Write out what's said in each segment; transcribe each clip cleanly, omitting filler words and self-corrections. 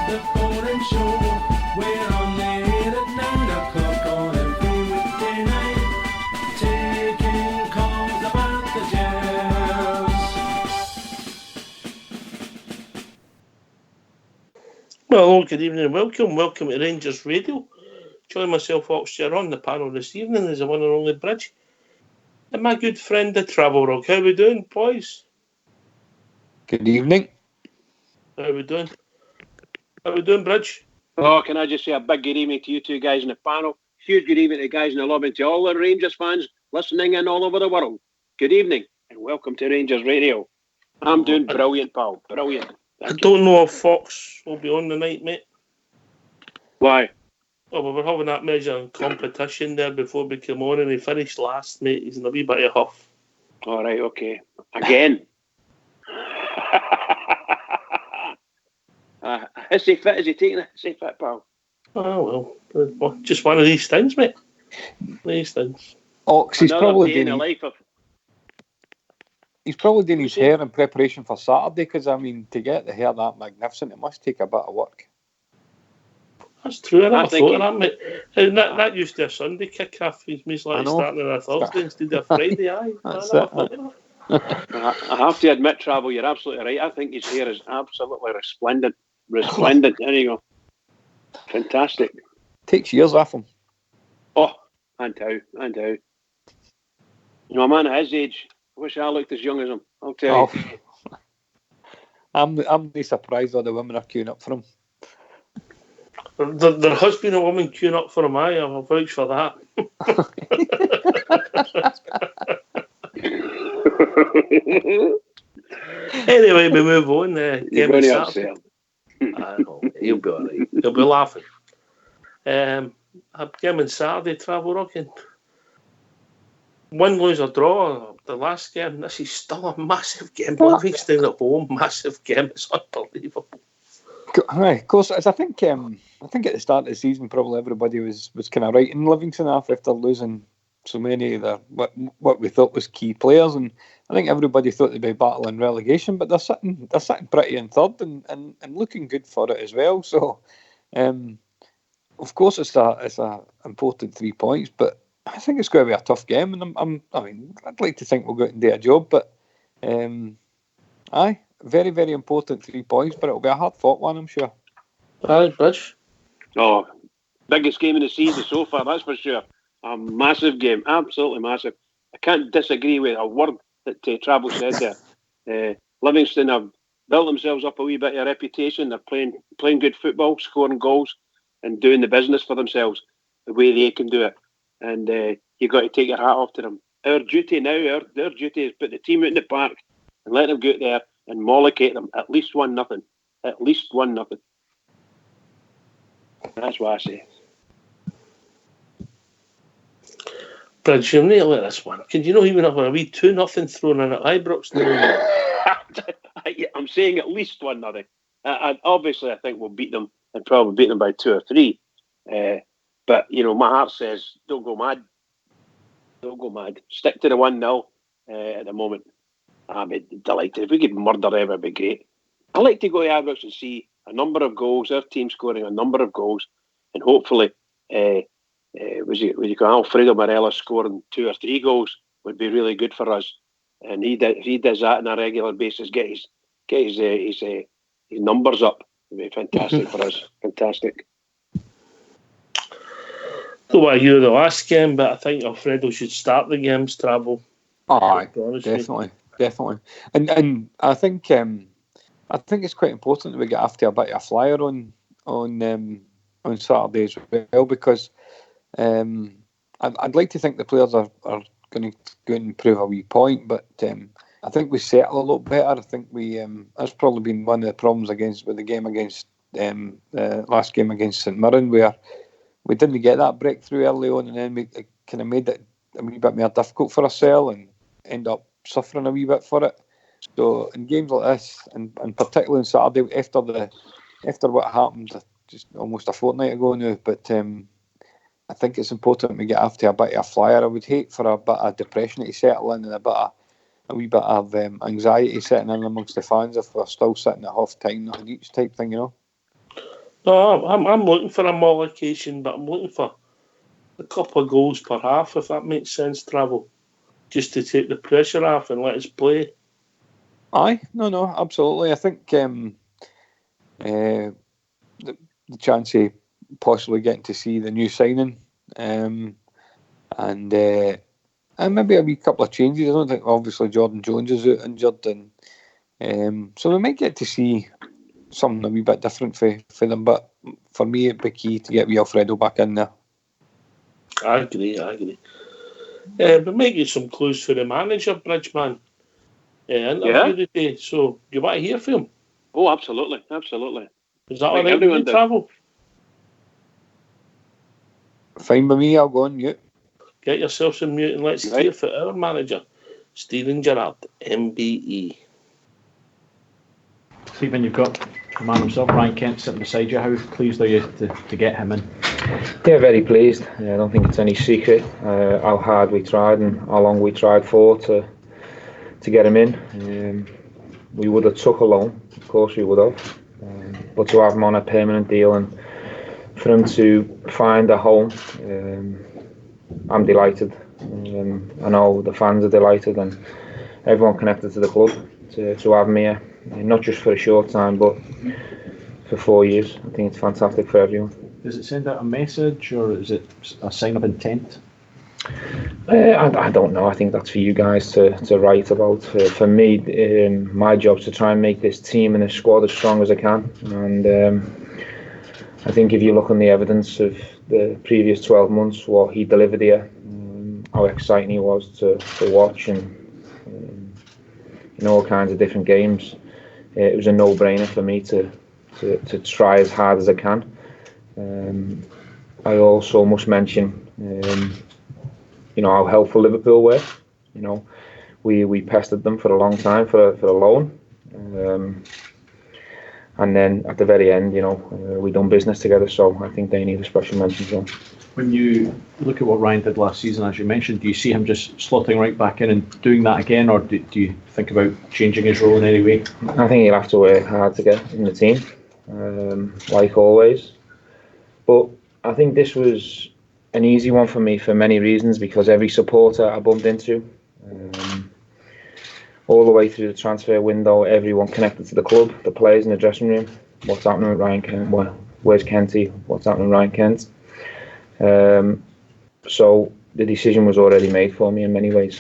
The Foreign Show. We're on there at 9 o'clock on every weekday night, taking calls about the Jazz. Well, good evening and welcome. Welcome to Rangers Radio. Join myself, Oxshire, on the panel this evening is the one and only Bridge. And my good friend, the Travel Rock. How we doing, boys? Good evening. How we doing? How we doing, Bridge? Oh, can I just say a big good evening to you two guys in the panel. Huge good evening to the guys in the lobby, to all the Rangers fans listening in all over the world. Good evening and welcome to Rangers Radio. I'm doing brilliant, pal. Brilliant. I don't know if Fox will be on tonight, mate. Why? Oh, well, we're having that measure competition there before we come on, and he finished last, mate. He's in a wee bit of huff. All right, okay. Again. Is he fit? Is he taking it? Is he fit, pal? Oh, well, just one of these things, mate. These things. Ox, he's Another probably day in the doing life of... he's probably doing his hair in preparation for Saturday, because, I mean, to get the hair that magnificent, it must take a bit of work. That's true. I never think thought of that, mate. And that used to be a Sunday kick-off. He's like starting on a Thursday instead of a Friday. Aye, That's I never it. thought of that. I have to admit, Travel, you're absolutely right. I think his hair is absolutely resplendent. Resplendent. There you go. Fantastic. Takes years off him. Oh, and how. You know, a man at his age, I wish I looked as young as him. I'll tell you. I'm not surprised all the women are queuing up for him. There has been a woman queuing up for him. I'll vouch for that. Anyway, we move on. You're going to upset him. I know, he'll be all right. He'll be laughing. Game on Saturday, Travel Rocking. Win, lose or draw. The last game, this is still a massive game. Livingston at home, massive game. It's unbelievable. Aye, of course. I think at the start of the season, probably everybody was kind of right in Livingston after losing so many of their what we thought was key players, and I think everybody thought they'd be battling relegation, but they're sitting pretty in third and looking good for it as well. So, of course, it's a important 3 points, but I think it's going to be a tough game, and I'd like to think we'll go out and do a job, but aye. Very, very important 3 points, but it'll be a hard-fought one, I'm sure. Aye, Bridge. Oh, biggest game of the season so far, that's for sure. A massive game, absolutely massive. I can't disagree with a word that Travel said there. Livingston have built themselves up a wee bit of a reputation. They're playing good football, scoring goals, and doing the business for themselves the way they can do it. And you've got to take your hat off to them. Our duty now, their duty is put the team out in the park and let them go out there and mollocate them at least 1-0. At least 1-0. That's what I say. Bridge, you're nearly at this one. Can you not even have a wee 2-0 thrown in at Ibrox? I'm saying at least 1-0. Obviously, I think we'll beat them and probably beat them by 2 or 3. But, you know, my heart says don't go mad. Don't go mad. Stick to the 1-0 at the moment. I'd be delighted. If we could murder them, it'd be great. I like to go to Ibrox and see a number of goals, our team scoring a number of goals, and hopefully, Alfredo Morelos scoring 2 or 3 goals would be really good for us. And he does that on a regular basis, get his numbers up. It'd be fantastic for us. Fantastic. Don't want to hear the last game, but I think Alfredo should start the games, Travel. Aye, definitely. And I think it's quite important that we get after a bit of a flyer on Saturday as well, because I'd like to think the players are going to go and prove a wee point, but I think we settle a lot better. I think that's probably been one of the problems with the game against last game against St Mirren, where we didn't get that breakthrough early on, and then we kind of made it a wee bit more difficult for ourselves and end up suffering a wee bit for it. So in games like this, and particularly on Saturday, after what happened just almost a fortnight ago now, but I think it's important we get after a bit of a flyer. I would hate for a bit of depression to settle in and a wee bit of anxiety setting in amongst the fans if we're still sitting at half time, not each type thing, you know. No, I'm looking for a mollification, but I'm looking for a couple of goals per half, if that makes sense, Travel. Just to take the pressure off and let us play. Aye, no, absolutely. I think the chance of possibly getting to see the new signing, and maybe a wee couple of changes. I don't think obviously Jordan Jones is out injured, and so we might get to see something a wee bit different for them. But for me, it'd be key to get wee Alfredo back in there. I agree. We might get some clues for the manager, Bridgeman. Interview today. So, you want to hear from him? Oh, absolutely. Is that all Like right with everyone you, did. Travel? Fine by me. I'll go on mute. Get yourself some mute and let's Right. hear for our manager, Steven Gerrard, MBE. Stephen, you've got the man himself, Ryan Kent, sitting beside you. How pleased are you to get him in? Yeah, very pleased. I don't think it's any secret how hard we tried and how long we tried for to get him in. We would have took a loan, of course we would have, but to have him on a permanent deal and for him to find a home, I'm delighted. I know the fans are delighted and everyone connected to the club to have him here, not just for a short time but for 4 years. I think it's fantastic for everyone. Does it send out a message or is it a sign of intent? I don't know. I think that's for you guys to write about. For me, my job is to try and make this team and this squad as strong as I can. And I think if you look on the evidence of the previous 12 months, what he delivered here, how exciting he was to watch and in all kinds of different games, it was a no-brainer for me to try as hard as I can. I also must mention how helpful Liverpool were. We pestered them for a long time for a loan, and then at the very end, we done business together. So I think they need a special mention. So when you look at what Ryan did last season, as you mentioned, do you see him just slotting right back in and doing that again, or do you think about changing his role in any way? I think he'll have to work hard to get in the team, like always. But I think this was an easy one for me for many reasons, because every supporter I bumped into, all the way through the transfer window, everyone connected to the club, the players in the dressing room. What's happening with Ryan Kent? Where's Kenty? What's happening with Ryan Kent? So the decision was already made for me in many ways.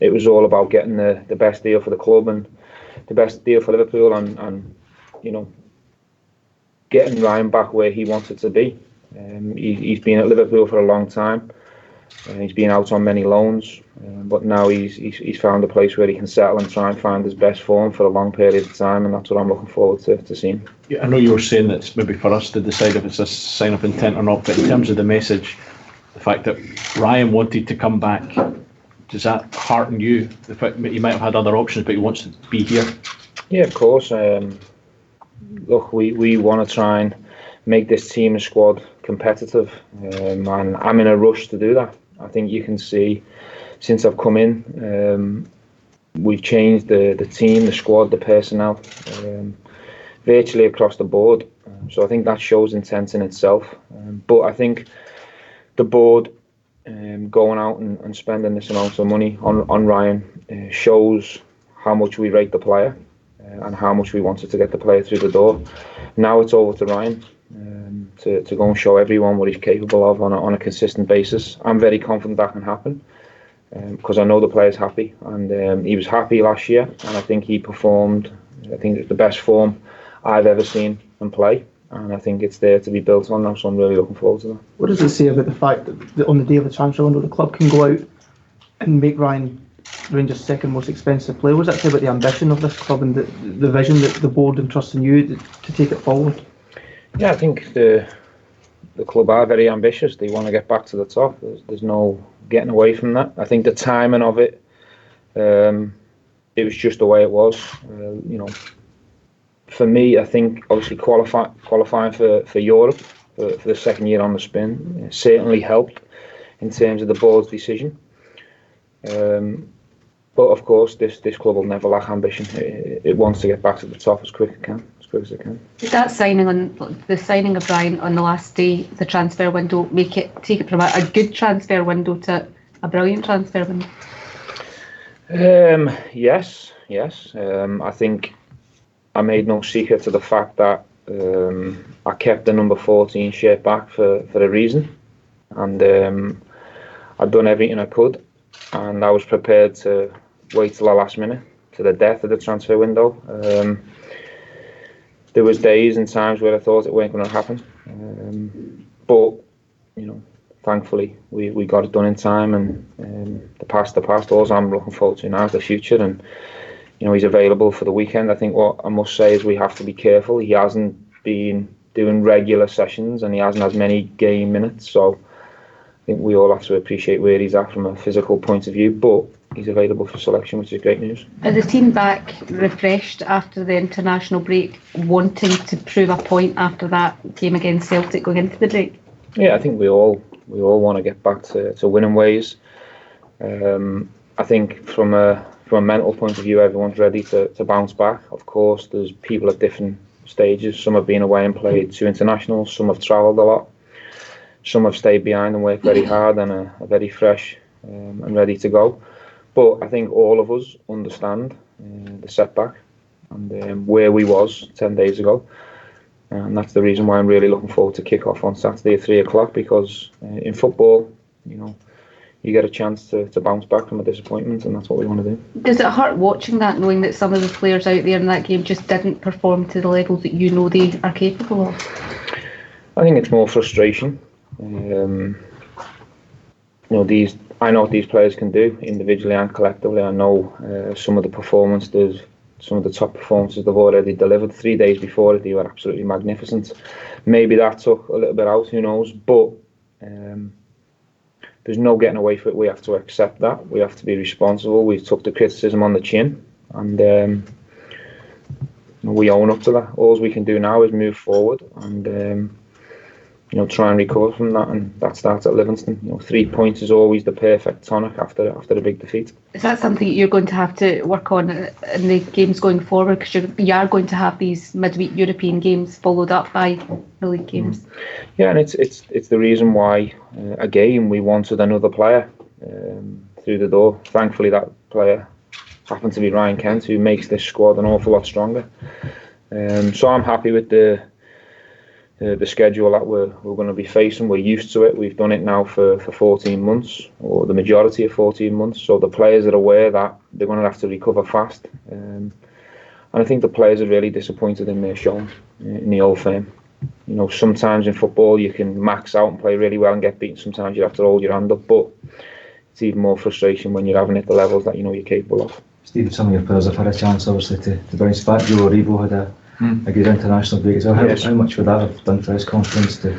It was all about getting the best deal for the club and the best deal for Liverpool, and getting Ryan back where he wanted to be. He's been at Liverpool for a long time. He's been out on many loans, but now he's found a place where he can settle and try and find his best form for a long period of time, and that's what I'm looking forward to seeing. Yeah, I know you were saying that it's maybe for us to decide if it's a sign of intent or not, but in terms of the message, the fact that Ryan wanted to come back, does that hearten you? The fact that he might have had other options, but he wants to be here? Yeah, of course. Look, we want to try and make this team and squad competitive, and I'm in a rush to do that. I think you can see since I've come in, we've changed the team, the squad, the personnel, virtually across the board. So I think that shows intent in itself. But I think the board going out and spending this amount of money on Ryan shows how much we rate the player and how much we wanted to get the player through the door. Now it's over to Ryan to go and show everyone what he's capable of on a consistent basis. I'm very confident that can happen because I know the player's happy, and he was happy last year, and I think he performed. I think it's the best form I've ever seen him play, and I think it's there to be built on now, so I'm really looking forward to that. What does it say about the fact that on the day of the transfer window the club can go out and make Ryan Rangers' second most expensive player? What does that say about the ambition of this club and the vision that the board entrusts in you to take it forward? Yeah, I think the club are very ambitious. They want to get back to the top. There's no getting away from that. I think the timing of it, it was just the way it was. For me, I think obviously qualifying for Europe for the second year on the spin certainly helped in terms of the board's decision. But of course, this club will never lack ambition. It wants to get back to the top as quick as quick as I can. Did that signing of Ryan on the last day of the transfer window take it from a good transfer window to a brilliant transfer window? Yes. I think I made no secret to the fact that I kept the number 14 shirt back for a reason, and I'd done everything I could, and I was prepared to wait till the last minute, to the death of the transfer window. There was days and times where I thought it weren't going to happen, but thankfully we got it done in time, and the past. All I'm looking forward to now is the future, and he's available for the weekend. I think what I must say is we have to be careful. He hasn't been doing regular sessions, and he hasn't had many game minutes, so I think we all have to appreciate where he's at from a physical point of view, but he's available for selection, which is great news. Is the team back refreshed after the international break, wanting to prove a point after that game against Celtic going into the break? Yeah, I think we all want to get back to winning ways. I think from a mental point of view, everyone's ready to bounce back. Of course, there's people at different stages. Some have been away and played 2 internationals. Some have travelled a lot. Some have stayed behind and worked very hard and are very fresh and ready to go. But I think all of us understand the setback and where we was 10 days ago. And that's the reason why I'm really looking forward to kick off on Saturday at 3 o'clock, because in football, you get a chance to bounce back from a disappointment, and that's what we want to do. Does it hurt watching that, knowing that some of the players out there in that game just didn't perform to the level that they are capable of? I think it's more frustration. I know what these players can do individually and collectively. I know some of the performances, some of the top performances they've already delivered. 3 days before it, they were absolutely magnificent. Maybe that took a little bit out, who knows? But there's no getting away from it. We have to accept that. We have to be responsible. We took the criticism on the chin, and we own up to that. All we can do now is move forward and try and recover from that, and that starts at Livingston. 3 points is always the perfect tonic after a big defeat. Is that something you're going to have to work on in the games going forward? Because you are going to have these midweek European games followed up by the league games. Yeah, and it's the reason why again we wanted another player through the door. Thankfully, that player happened to be Ryan Kent, who makes this squad an awful lot stronger. So I'm happy with the schedule that we're going to be facing. We're used to it. We've done it now for 14 months, or the majority of 14 months. So the players are aware that they're going to have to recover fast. And I think the players are really disappointed in their showing in the Old Firm. Sometimes in football you can max out and play really well and get beaten. Sometimes you have to hold your hand up, but it's even more frustration when you're having it at the levels that you're capable of. Stephen, some of your players have had a chance, obviously, to bounce back. Joe Aribo had a good international break as well. How much would that have done for his confidence to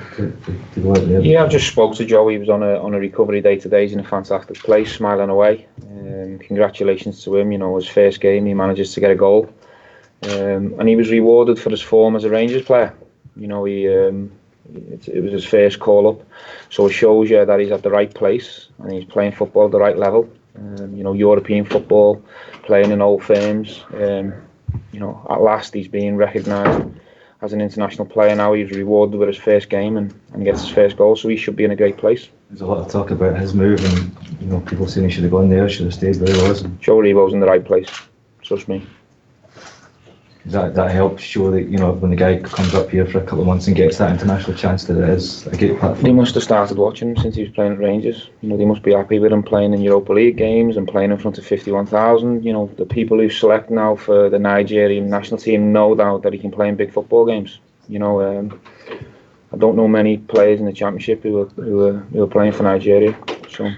go out there? Yeah, I've just spoke to Joe. He was on a recovery day today. He's in a fantastic place, smiling away. Congratulations to him. His first game, he manages to get a goal, and he was rewarded for his form as a Rangers player. It was his first call up, so it shows you that he's at the right place and he's playing football at the right level. European football, playing in Old Firms. At last he's being recognised as an international player now. He's rewarded with his first game and gets his first goal, so he should be in a great place. There's a lot of talk about his move and people saying he should have gone there, should have stayed where he was. Joe Aribo's in the right place, trust me. That helps show that when the guy comes up here for a couple of months and gets that international chance, that it is a great platform. They must have started watching him since he was playing at Rangers. They must be happy with him playing in Europa League games and playing in front of 51,000. The people who select now for the Nigerian national team know now that he can play in big football games. I don't know many players in the Championship who are playing for Nigeria. So,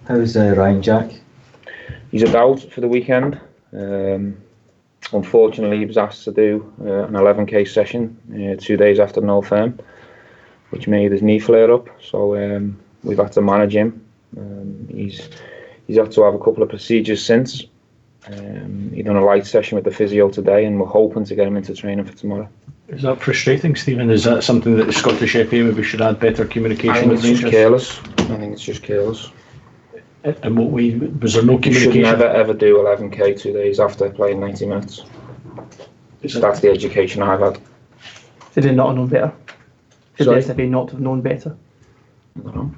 how's Ryan Jack? He's about for the weekend. Unfortunately, he was asked to do an 11k session 2 days after an Old Firm, which made his knee flare up. So we've had to manage him. He's had to have a couple of procedures since. He done a light session with the physio today, and we're hoping to get him into training for tomorrow. Is that frustrating, Stephen? Is that something that the Scottish FA maybe should add better communication with Rangers? I think it's just careless. And was there no communication? You should never ever do 11k 2 days after playing 90 minutes. That's the education I've had. Did they not have known better? Should Sorry? the SFA not have known better? No.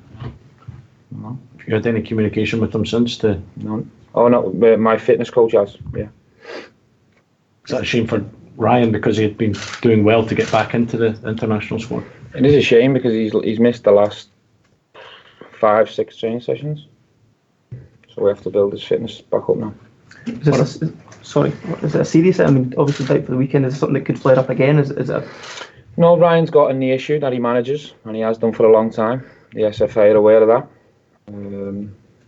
Have you had any communication with them since? No. Oh no, my fitness coach has. Yeah. Is that a shame for Ryan because he had been doing well to get back into the international squad? It is a shame because he's missed the last 5-6 training sessions. So we have to build his fitness back up now. Is it a serious? I mean, obviously, out for the weekend. Is it something that could flare up again? Is it? No, Ryan's got a knee issue that he manages, and he has done for a long time. The SFA are aware of that.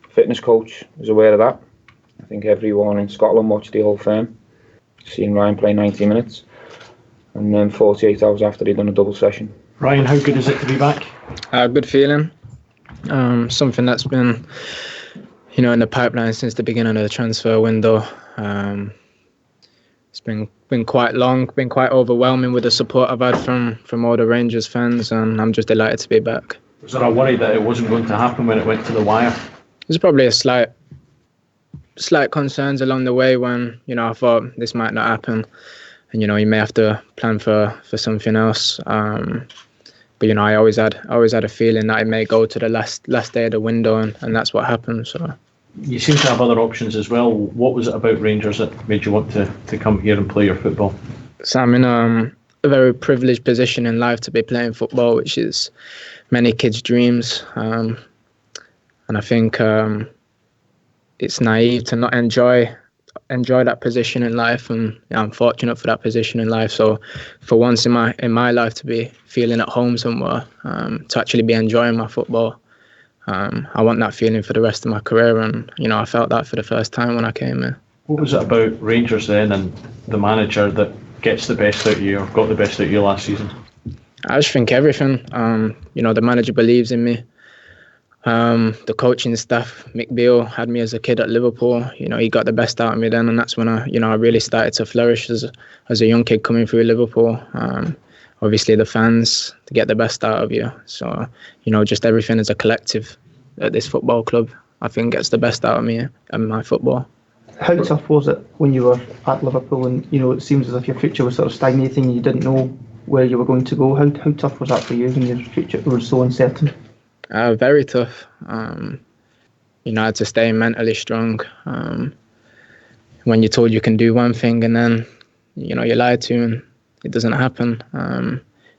Fitness coach is aware of that. I think everyone in Scotland watched the whole firm, seen Ryan play 90 minutes, and then 48 hours after he'd done a double session. Ryan, how good is it to be back? Good feeling. Something that's been, in the pipeline since the beginning of the transfer window. It's been quite long, been quite overwhelming with the support I've had from all the Rangers fans, and I'm just delighted to be back. Was there a worry that it wasn't going to happen when it went to the wire? There's probably a slight concerns along the way when, I thought this might not happen, and you may have to plan for something else. But I always had a feeling that it may go to the last day of the window, and that's what happened. So you seem to have other options as well. What was it about Rangers that made you want to come here and play your football? So I'm in a very privileged position in life to be playing football, which is many kids' dreams. And I think it's naive to not enjoy that position in life, and I'm fortunate for that position in life. So for once in my life to be feeling at home somewhere, to actually be enjoying my football, I want that feeling for the rest of my career, and I felt that for the first time when I came here. What was it about Rangers then and the manager that gets the best out of you, or got the best out of you last season? I just think everything. The manager believes in me. The coaching staff, Mick Beale had me as a kid at Liverpool. He got the best out of me then, and that's when I really started to flourish as a young kid coming through Liverpool. Obviously the fans to get the best out of you. So, just everything as a collective at this football club, I think gets the best out of me and my football. How tough was it when you were at Liverpool and, it seems as if your future was sort of stagnating and you didn't know where you were going to go? How tough was that for you when your future was so uncertain? Very tough. I had to stay mentally strong. When you're told you can do one thing and then, you're lied to and it doesn't happen,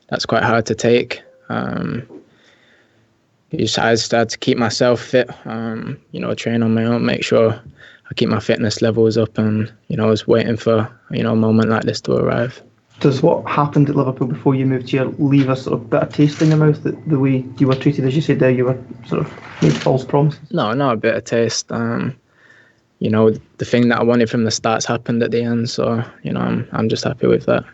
that's quite hard to take. I just had to keep myself fit, train on my own, make sure I keep my fitness levels up, and, I was waiting for, a moment like this to arrive. Does what happened at Liverpool before you moved here leave a sort of bitter taste in your mouth, the way you were treated? As you said there, you were sort of made false promises. No, not a bitter taste. The thing that I wanted from the start's happened at the end, so, I'm just happy with that.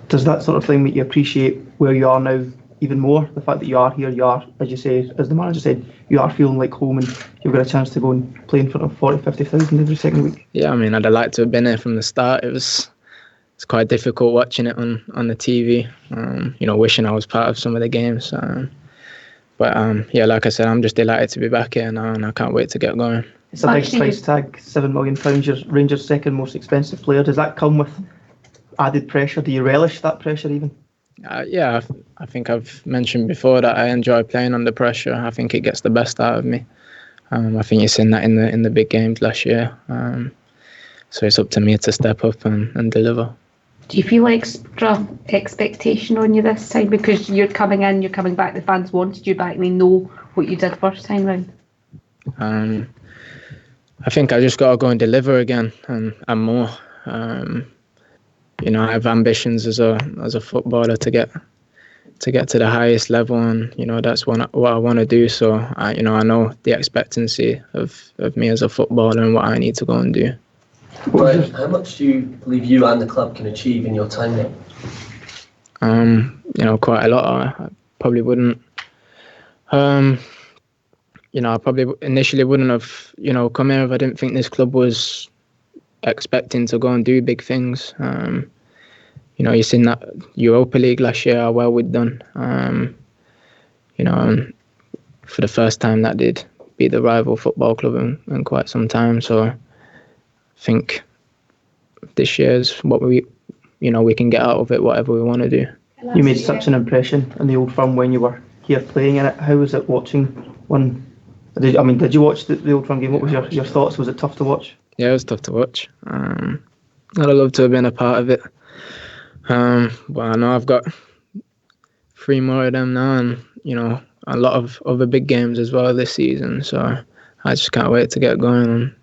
Does that sort of thing make you appreciate where you are now even more? The fact that you are here, you are, as you say, as the manager said, you are feeling like home and you've got a chance to go and play in front of 40,000-50,000 every second week. Yeah, I'd have liked to have been here from the start. It's quite difficult watching it on the TV, wishing I was part of some of the games. But like I said, I'm just delighted to be back here now, and I can't wait to get going. It's a big price tag, £7 million, you're Rangers' second most expensive player. Does that come with added pressure? Do you relish that pressure even? I think I've mentioned before that I enjoy playing under pressure. I think it gets the best out of me. I think you've seen that in the big games last year. So it's up to me to step up and deliver. Do you feel extra expectation on you this time because you're coming back, the fans wanted you back, and they know what you did first time round? I think I just got to go and deliver again and more. I have ambitions as a footballer to get to the highest level, and that's what I want to do. So I know the expectancy of me as a footballer and what I need to go and do. Right. How much do you believe you and the club can achieve in your time there? Quite a lot. I probably wouldn't. I probably initially wouldn't have, come here if I didn't think this club was expecting to go and do big things. You've seen that Europa League last year, how well we'd done. And for the first time that did beat the rival football club in quite some time. So I think this year's what we we can get out of it whatever we want to do. You made such an impression in the Old Firm when you were here playing in it. How was it watching one? Did you watch the Old Firm game? What was your thoughts? Was it tough to watch? Yeah, it was tough to watch. I'd have loved to have been a part of it. But I know I've got 3 more of them now, and a lot of other big games as well this season. So I just can't wait to get going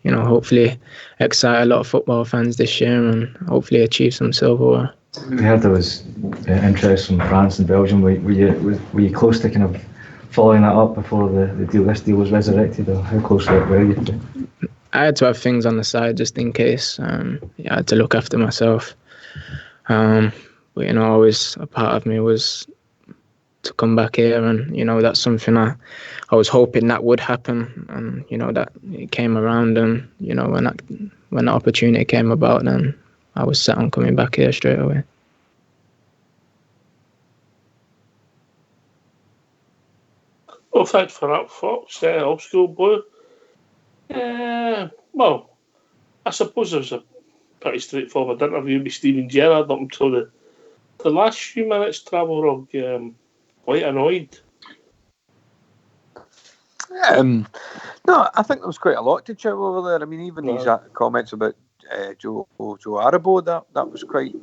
and hopefully excite a lot of football fans this year and hopefully achieve some silverware. We heard there was interest from France and Belgium. Were you close to kind of following that up before this deal was resurrected, or how close were you to? I had to have things on the side just in case. I had to look after myself. But always a part of me was to come back here, and that's something I was hoping that would happen, and that it came around, and when the opportunity came about, then I was set on coming back here straight away. Well, thanks for that, Fox. Old school boy. Well, I suppose it was a pretty straightforward interview with Steven Gerrard up until the last few minutes. Travel quite annoyed. No, I think there was quite a lot to chew over there. I mean, even these comments about Joe Arabo, that was quite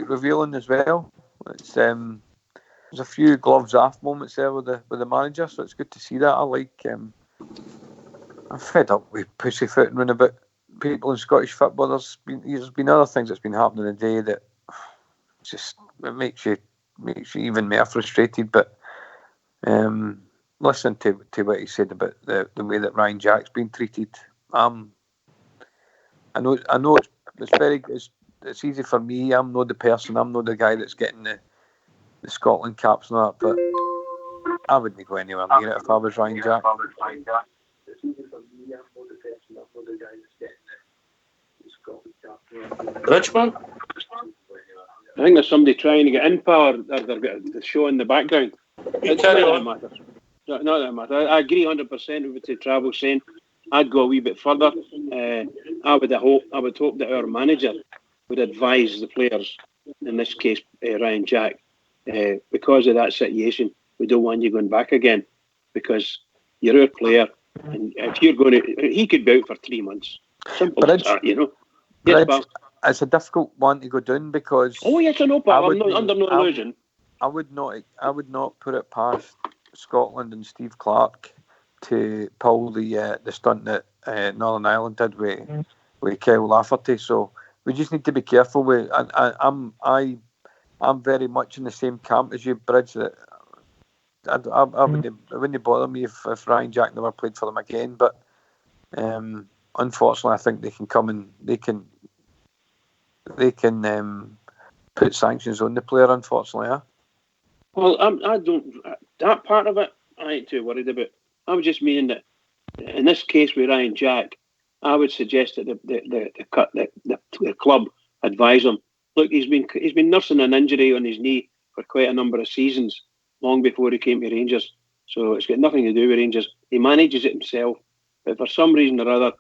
revealing as well. There's a few gloves off moments there with the manager, so it's good to see that. I like. I'm fed up with pussyfooting around about people in Scottish football. There's been other things that's been happening today that just it makes you even more frustrated. But listen to what he said about the way that Ryan Jack's been treated. I know it's easy for me. I'm not the person. I'm not the guy that's getting the Scotland caps and that. But I wouldn't go anywhere near it if I was Ryan Jack. Richmond? I think there's somebody trying to get in power, or they've got the show in the background. It's not that matter. Not that matter. I agree 100% with what Travel saying. I'd go a wee bit further. I would hope that our manager would advise the players, in this case Ryan Jack, because of that situation. We don't want you going back again, because you're our player, and if you're going to, he could be out for 3 months. Simple as that, Yes, Bob. It's a difficult one to go down because. Oh yes, I know, Bob. I'm not under no illusion. I would not put it past Scotland and Steve Clarke to pull the stunt that Northern Ireland did with Kyle Lafferty. So we just need to be careful with. I'm very much in the same camp as you, Bridge. That it wouldn't bother me if Ryan Jack never played for them again. But unfortunately, I think they can come and they can put sanctions on the player. Unfortunately, huh? Well, I don't. That part of it, I ain't too worried about. I was just meaning that in this case with Ryan Jack, I would suggest that the club advise him. Look, he's been nursing an injury on his knee for quite a number of seasons, long before he came to Rangers. So it's got nothing to do with Rangers. He manages it himself, but for some reason or other,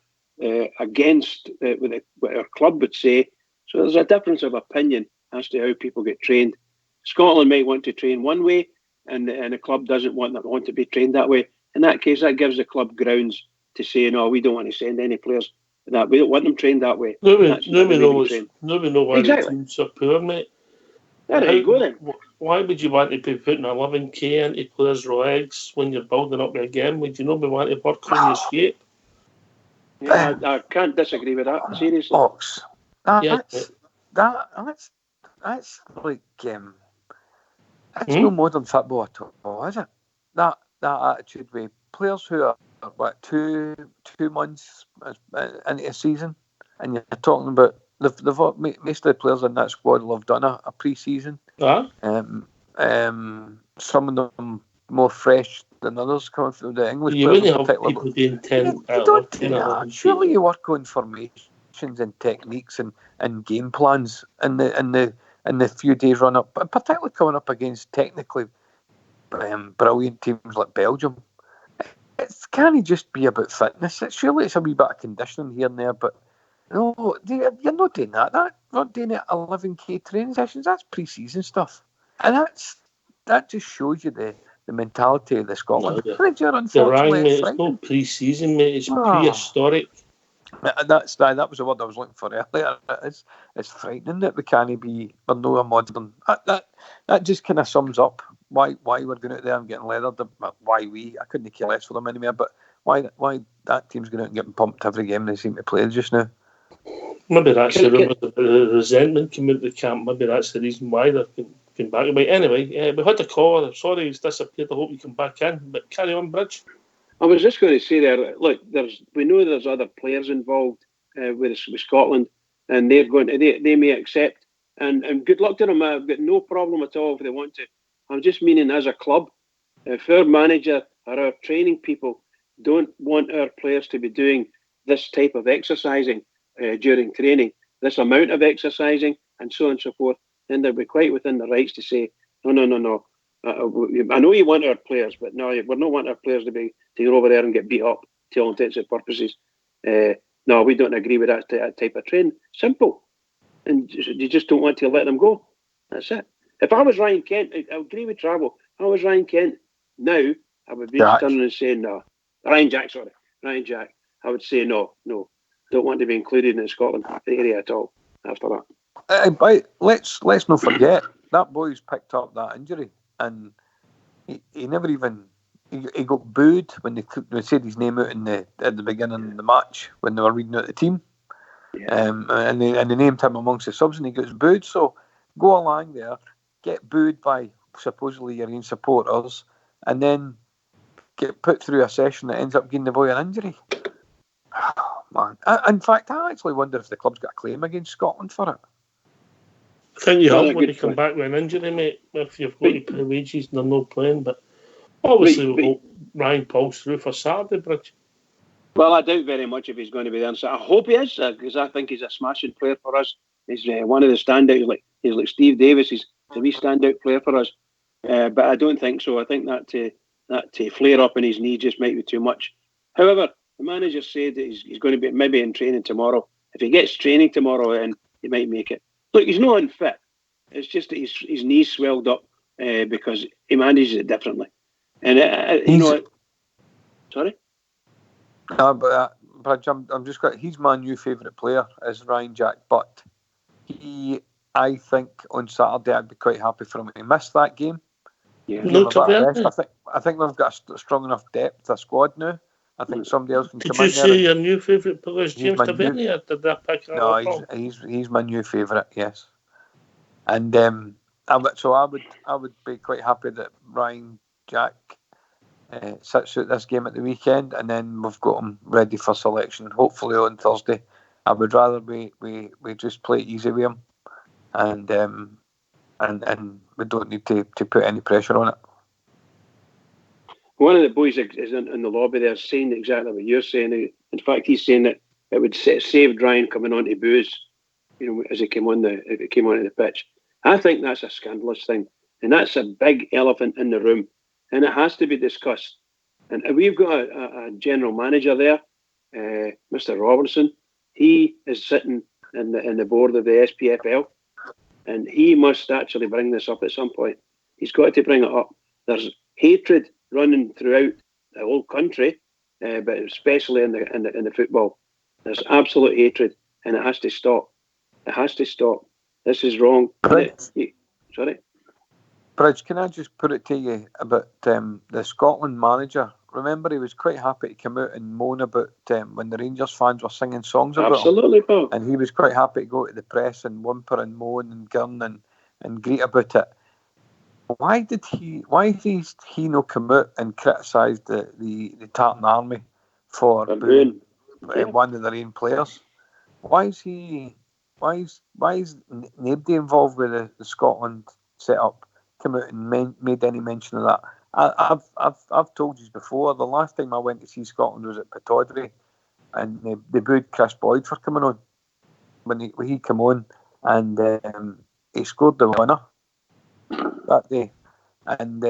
against what our club would say. So there's a difference of opinion as to how people get trained. Scotland may want to train one way, and the club doesn't want to be trained that way. In that case, that gives the club grounds to say, no, we don't want to send any players that. We don't want them trained that way. Nobody knows why the teams are poor, mate. There you go then. Why would you want to be putting 11k into players' legs when you're building up again? Would you not be wanting to work on your shape? Yeah, I can't disagree with that. Seriously. Box. That's like that's no modern football at all, is it? That attitude with players who are two months into a season, and you're talking about most of the players in that squad will have done a pre-season. Some of them more fresh than others coming from the English. You players wouldn't have people doing 10. Surely you work on formations and techniques and game plans in the few days run up, particularly coming up against technically brilliant teams like Belgium. It can't just be about fitness. Surely it's a wee bit of conditioning here and there, but No, you're not doing that. Not doing it 11k training sessions. That's pre-season stuff, and that just shows you the mentality of the Scotland No, manager. The Unfortunately, Ryan, mate, it's it's frightening. not pre-season, mate. It's Ah. prehistoric. That was the word I was looking for earlier. It's frightening that we can't be. We're no modern. That just kind of sums up why we're going out there and getting leathered. Why I couldn't care less for them anymore. But why that team's going out and getting pumped every game they seem to play just now. Maybe that's the rumour that the resentment came out of the camp. Maybe that's the reason why they're going back. But anyway, we had a call. Sorry he's disappeared. I hope you come back in. But carry on, Bridge. I was just going to say there, look, we know there's other players involved with Scotland, and they're going to, they may accept, and good luck to them. I've got no problem at all if they want to. I'm just meaning as a club, if our manager or our training people don't want our players to be doing this type of exercising during training, this amount of exercising, and so on and so forth, then they'll be quite within their rights to say, no. I know you want our players, but no, we're not wanting our players to go over there and get beat up to all intents and purposes. No, we don't agree with that type of training. Simple. And you just don't want to let them go. That's it. If I was Ryan Kent, I agree with Travel. If I was Ryan Kent, now I would be turning and saying no. Ryan Jack. I would say no. Don't want to be included in the Scotland area at all after that. But let's not forget that boy's picked up that injury. And he never even he got booed when they said his name out at the beginning of the match when they were reading out the team, and they named him amongst the subs, and he gets booed. So go along there, get booed by supposedly your own supporters, and then get put through a session that ends up giving the boy an injury. Man, in fact, I actually wonder if the club's got a claim against Scotland for it. I think you have when you come back with an injury, mate. If you've got to pay wages and they're not playing, but obviously we hope Ryan pulls through for Saturday, Bridge. Well, I doubt very much if he's going to be there. So I hope he is, because I think he's a smashing player for us. He's one of the standouts. He's like Steve Davis. He's a wee standout player for us. But I don't think so. I think that flare up in his knee just might be too much. However, the manager said that he's going to be maybe in training tomorrow. If he gets training tomorrow, then he might make it. Look, he's not unfit. It's just that his knees swelled up because he manages it differently. And sorry. But I'm just got. He's my new favourite player is Ryan Jack, but I think on Saturday I'd be quite happy for him to miss that game. Yeah. I think we've got a strong enough depth of squad now. I think somebody else can come in there. Did you say your new favourite player is James Tavernier, or did I pick that up? No, he's my new favourite, yes. And I would be quite happy that Ryan Jack sits out this game at the weekend, and then we've got him ready for selection, hopefully on Thursday. I would rather we just play easy with him, and we don't need to put any pressure on it. One of the boys is in the lobby there saying exactly what you're saying. In fact, he's saying that it would save Ryan coming on to booze, as he came onto the pitch. I think that's a scandalous thing, and that's a big elephant in the room, and it has to be discussed. And we've got a general manager there, Mr. Robertson. He is sitting in the board of the SPFL, and he must actually bring this up at some point. He's got to bring it up. There's hatred running throughout the whole country, but especially in the football. There's absolute hatred, and it has to stop. It has to stop. This is wrong. Sorry? Bridge, can I just put it to you about the Scotland manager? Remember, he was quite happy to come out and moan about when the Rangers fans were singing songs about Absolutely, him. Paul. And he was quite happy to go to the press and whimper and moan and gurn and greet about it. Why did he not come out and criticise the Tartan Army for booing one of their own players? Why is nobody involved with the Scotland setup come out and made any mention of that? I've told you before. The last time I went to see Scotland was at Pittodrie, and they booed Chris Boyd for coming on when he came on, and he scored the winner that day, and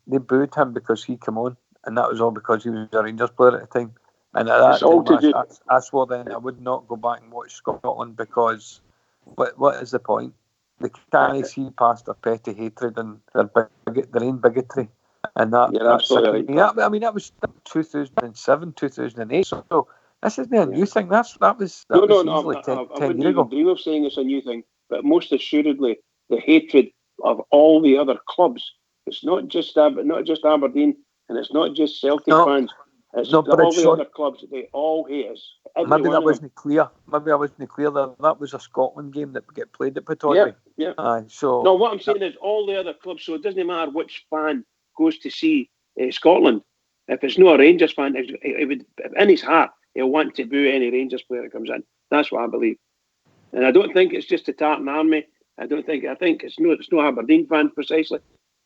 they booed him because he came on, and that was all because he was a Rangers player at the time. And at that It's all time, to do. that's where then I would not go back and watch Scotland, because what is the point? They can't see past their petty hatred and their own bigotry, and that. You're That's absolutely sickening. right. I mean, that was 2007, 2008. So this isn't a new thing. That was No, easily I 10 wouldn't years even ago. dream of saying it's a new thing, but most assuredly, the hatred of all the other clubs. It's not just Aberdeen, and it's not just Celtic No, fans. It's no, but all it's the short. other clubs. They all hate us. Every Maybe one that of them. wasn't clear. Maybe I wasn't clear that was a Scotland game that get played at Yeah, Pittodrie. yeah. Aye, so No, what I'm saying is all the other clubs. So it doesn't matter which fan goes to see Scotland. If it's not a Rangers fan, it would, in his heart, he'll want to boo any Rangers player that comes in. That's what I believe. And I don't think it's just the Tartan Army. I think it's no Aberdeen fans precisely.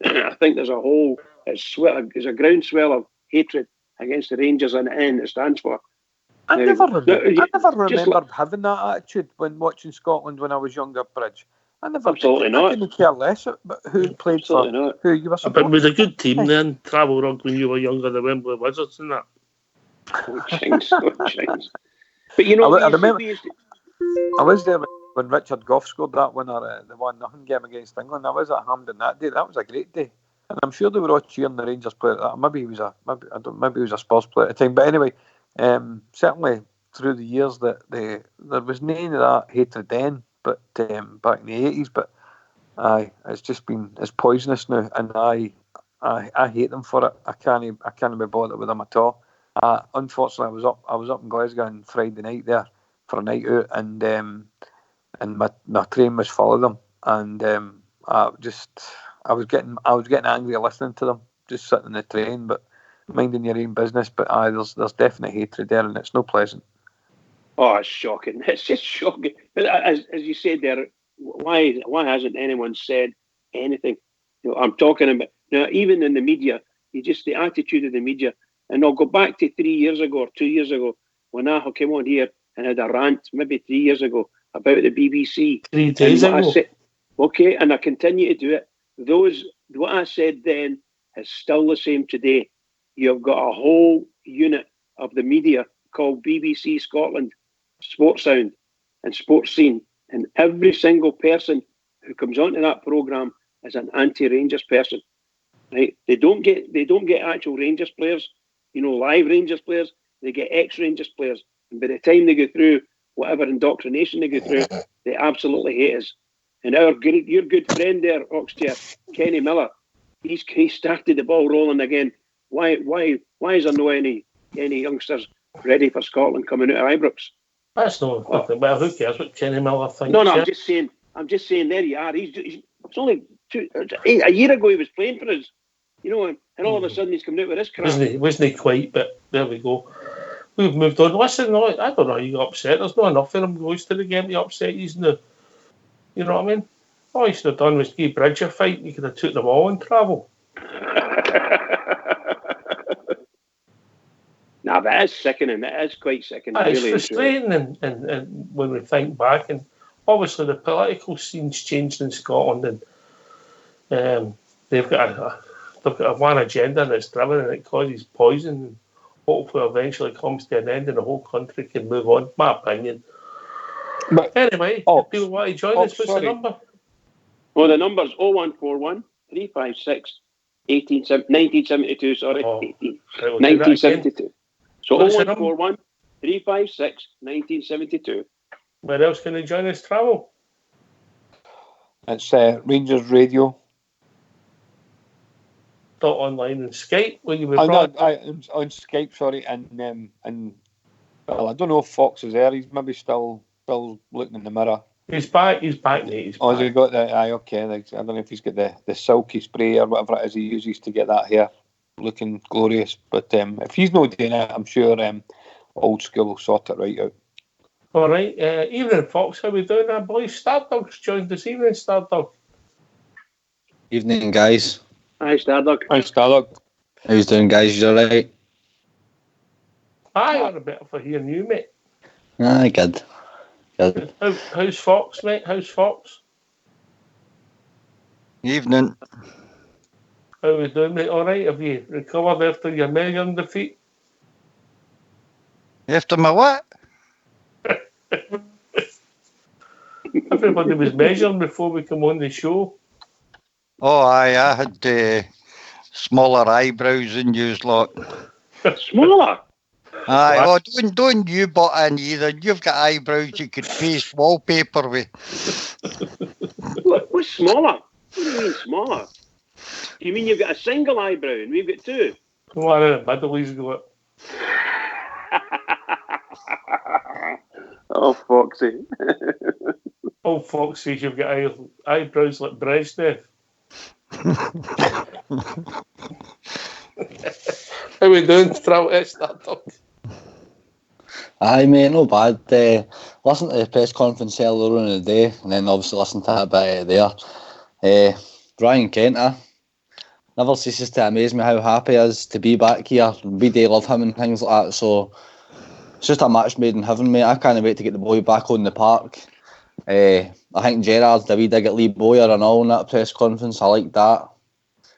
I think there's a whole there's a groundswell of hatred against the Rangers and it stands for. I Now, never just remembered having that attitude when watching Scotland when I was younger, Bridge. I never Absolutely did. not. I didn't care less about who played Absolutely for not. who you were But supporting. with a good team then, travel rug when you were younger, the Wembley Wizards and that. Oh, chings. But you know, I remember we used to, I was there when Richard Gough scored that winner, the 1-0 game against England. I was at Hampden that day. That was a great day, and I'm sure they were all cheering the Rangers player. Maybe he was a Spurs player at the time. But anyway, certainly through the years that there was none of that hatred then, but back in the 80s. But it's just been poisonous now, and I hate them for it. I can't be bothered with them at all. Unfortunately, I was up in Glasgow on Friday night there for a night out, and my train was full of them, and I was getting angry listening to them, just sitting in the train, but minding your own business. But there's definite hatred there, and it's no pleasant. oh, it's shocking. It's just shocking. But as you said there, why hasn't anyone said anything? You know, I'm talking about now, even in the media, the attitude of the media. And I'll go back to 3 years ago or 2 years ago when I came on here and had a rant, maybe 3 years ago, about the BBC. 3 days and what ago. I said, okay, and I continue to do it. What I said then is still the same today. You've got a whole unit of the media called BBC Scotland Sports Sound and Sports Scene, and every single person who comes onto that programme is an anti-Rangers person. Right? They don't get actual Rangers players, live Rangers players. They get ex-Rangers players, and by the time they go through whatever indoctrination they go through, they absolutely hate us. And your good friend there, Oxchair, Kenny Miller, he started the ball rolling again. Why is there no any youngsters ready for Scotland coming out of Ibrox? That's nothing. Well, who cares what Kenny Miller thinks? No, yeah? I'm just saying. There you are. It's only a year ago he was playing for us, and all of a sudden he's coming out with this crap. Wasn't he quite? But there we go. We've moved on. Listen, I don't know. You got upset. There's not enough of them goes to the game to upset. You know what I mean? All you should have done was give Bridge a fight. You could have took them all in travel. Nah, but it's sickening. It is quite sickening. It's really frustrating, and when we think back, and obviously the political scene's changed in Scotland, and they've got a one agenda and it's driven and it causes poison, and hopefully eventually comes to an end and the whole country can move on. My opinion. But anyway, if people want to join us, what's the number? Well, the number's 0141 356 1972. Sorry, 1972. So 0141 356 1972. Where else can they join us travel? It's Rangers Radio. .online and Skype. Will you be on Skype, sorry, and well, I don't know if Fox is there. He's maybe still looking in the mirror. He's back, mate. Oh, has he got the? Okay. I don't know if he's got the silky spray or whatever it is he uses to get that hair looking glorious. But if he's not doing it, I'm sure Old School will sort it right out. All right. Evening, Fox. How we doing, that boys? Stardog's joined this evening. Stardog. Evening, guys. Hi, Stardog. Hi, Stardog. How you doing, guys? You alright? Aye, a bit for hearing you, mate. Aye, good. Good. How's Fox, mate? How's Fox? Evening. How we doing, mate? All right. Have you recovered after your million defeat? After my what? Everybody was measuring before we come on the show. Oh, aye, I had smaller eyebrows than yous lot. Smaller? Aye, oh, don't you butt in either. You've got eyebrows you could paste wallpaper with. What's smaller? What do you mean smaller? You mean you've got a single eyebrow and we've got two? One in the middle, he's got. Oh, Foxy. Oh, Foxy, you've got eyebrows like Brezhnev. How we doing, Start? Aye, mate, no bad. Listen to the press conference earlier on in the day, and then obviously listen to that bit there. Ryan Kent, never ceases to amaze me how happy he is to be back here. We do love him and things like that, so it's just a match made in heaven, mate. I can't wait to get the boy back on the park. I think Gerrard did a wee dig at Lee Bowyer and all in that press conference. I like that.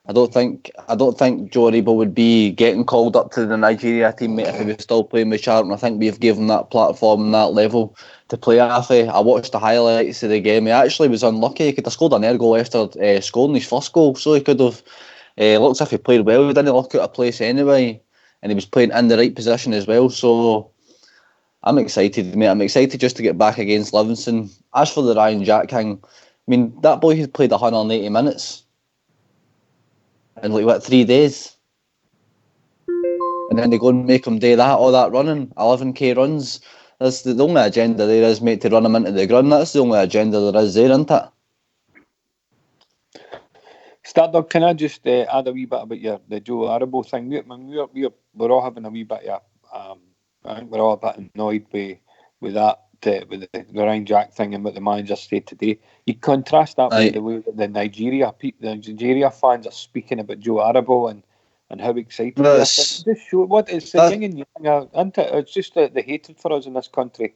I don't think Joe Aribo would be getting called up to the Nigeria team, mate, if he was still playing with Charlton. I think we've given that platform and that level to play at. I watched the highlights of the game. He actually was unlucky. He could have scored an air goal after scoring his first goal, so he could have. Looks as if he played well. He didn't look out of place anyway, and he was playing in the right position as well. So I'm excited, mate. I'm excited just to get back against Livingston. As for the Ryan Jack thing, I mean, that boy has played 180 minutes in 3 days, and then they go and make him do all that running, 11k runs. That's the only agenda there is, mate, to run him into the ground. That's the only agenda there is there, isn't it? Stardog, can I just add a wee bit about the Joe Aribo thing? We're all having a wee bit of, I think we're all a bit annoyed with that, with the Ryan Jack thing and what the manager said today. You contrast that with the way that the Nigeria fans are speaking about Joe Aribo and how excited they are. Just show what it's the yin and yang, isn't it? It's just the hatred for us in this country.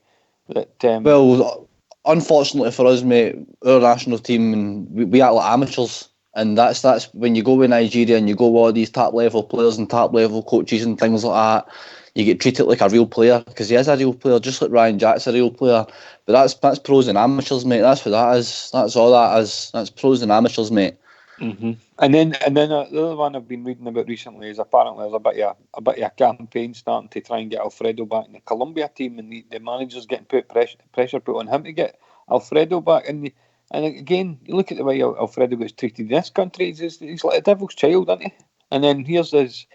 Well, unfortunately for us, mate, our national team, and we act like amateurs. And that's when you go with Nigeria and you go with all these top level players and top level coaches and things like that, you get treated like a real player, because he is a real player, just like Ryan Jack's a real player. But that's pros and amateurs, mate. That's what that is. That's all that is. That's pros and amateurs, mate. Mm-hmm. And then the other one I've been reading about recently is apparently there's a bit of a campaign starting to try and get Alfredo back in the Colombia team, and the manager's getting pressure put on him to get Alfredo back. And again, you look at the way Alfredo gets treated in this country. He's like a devil's child, isn't he? And then here's his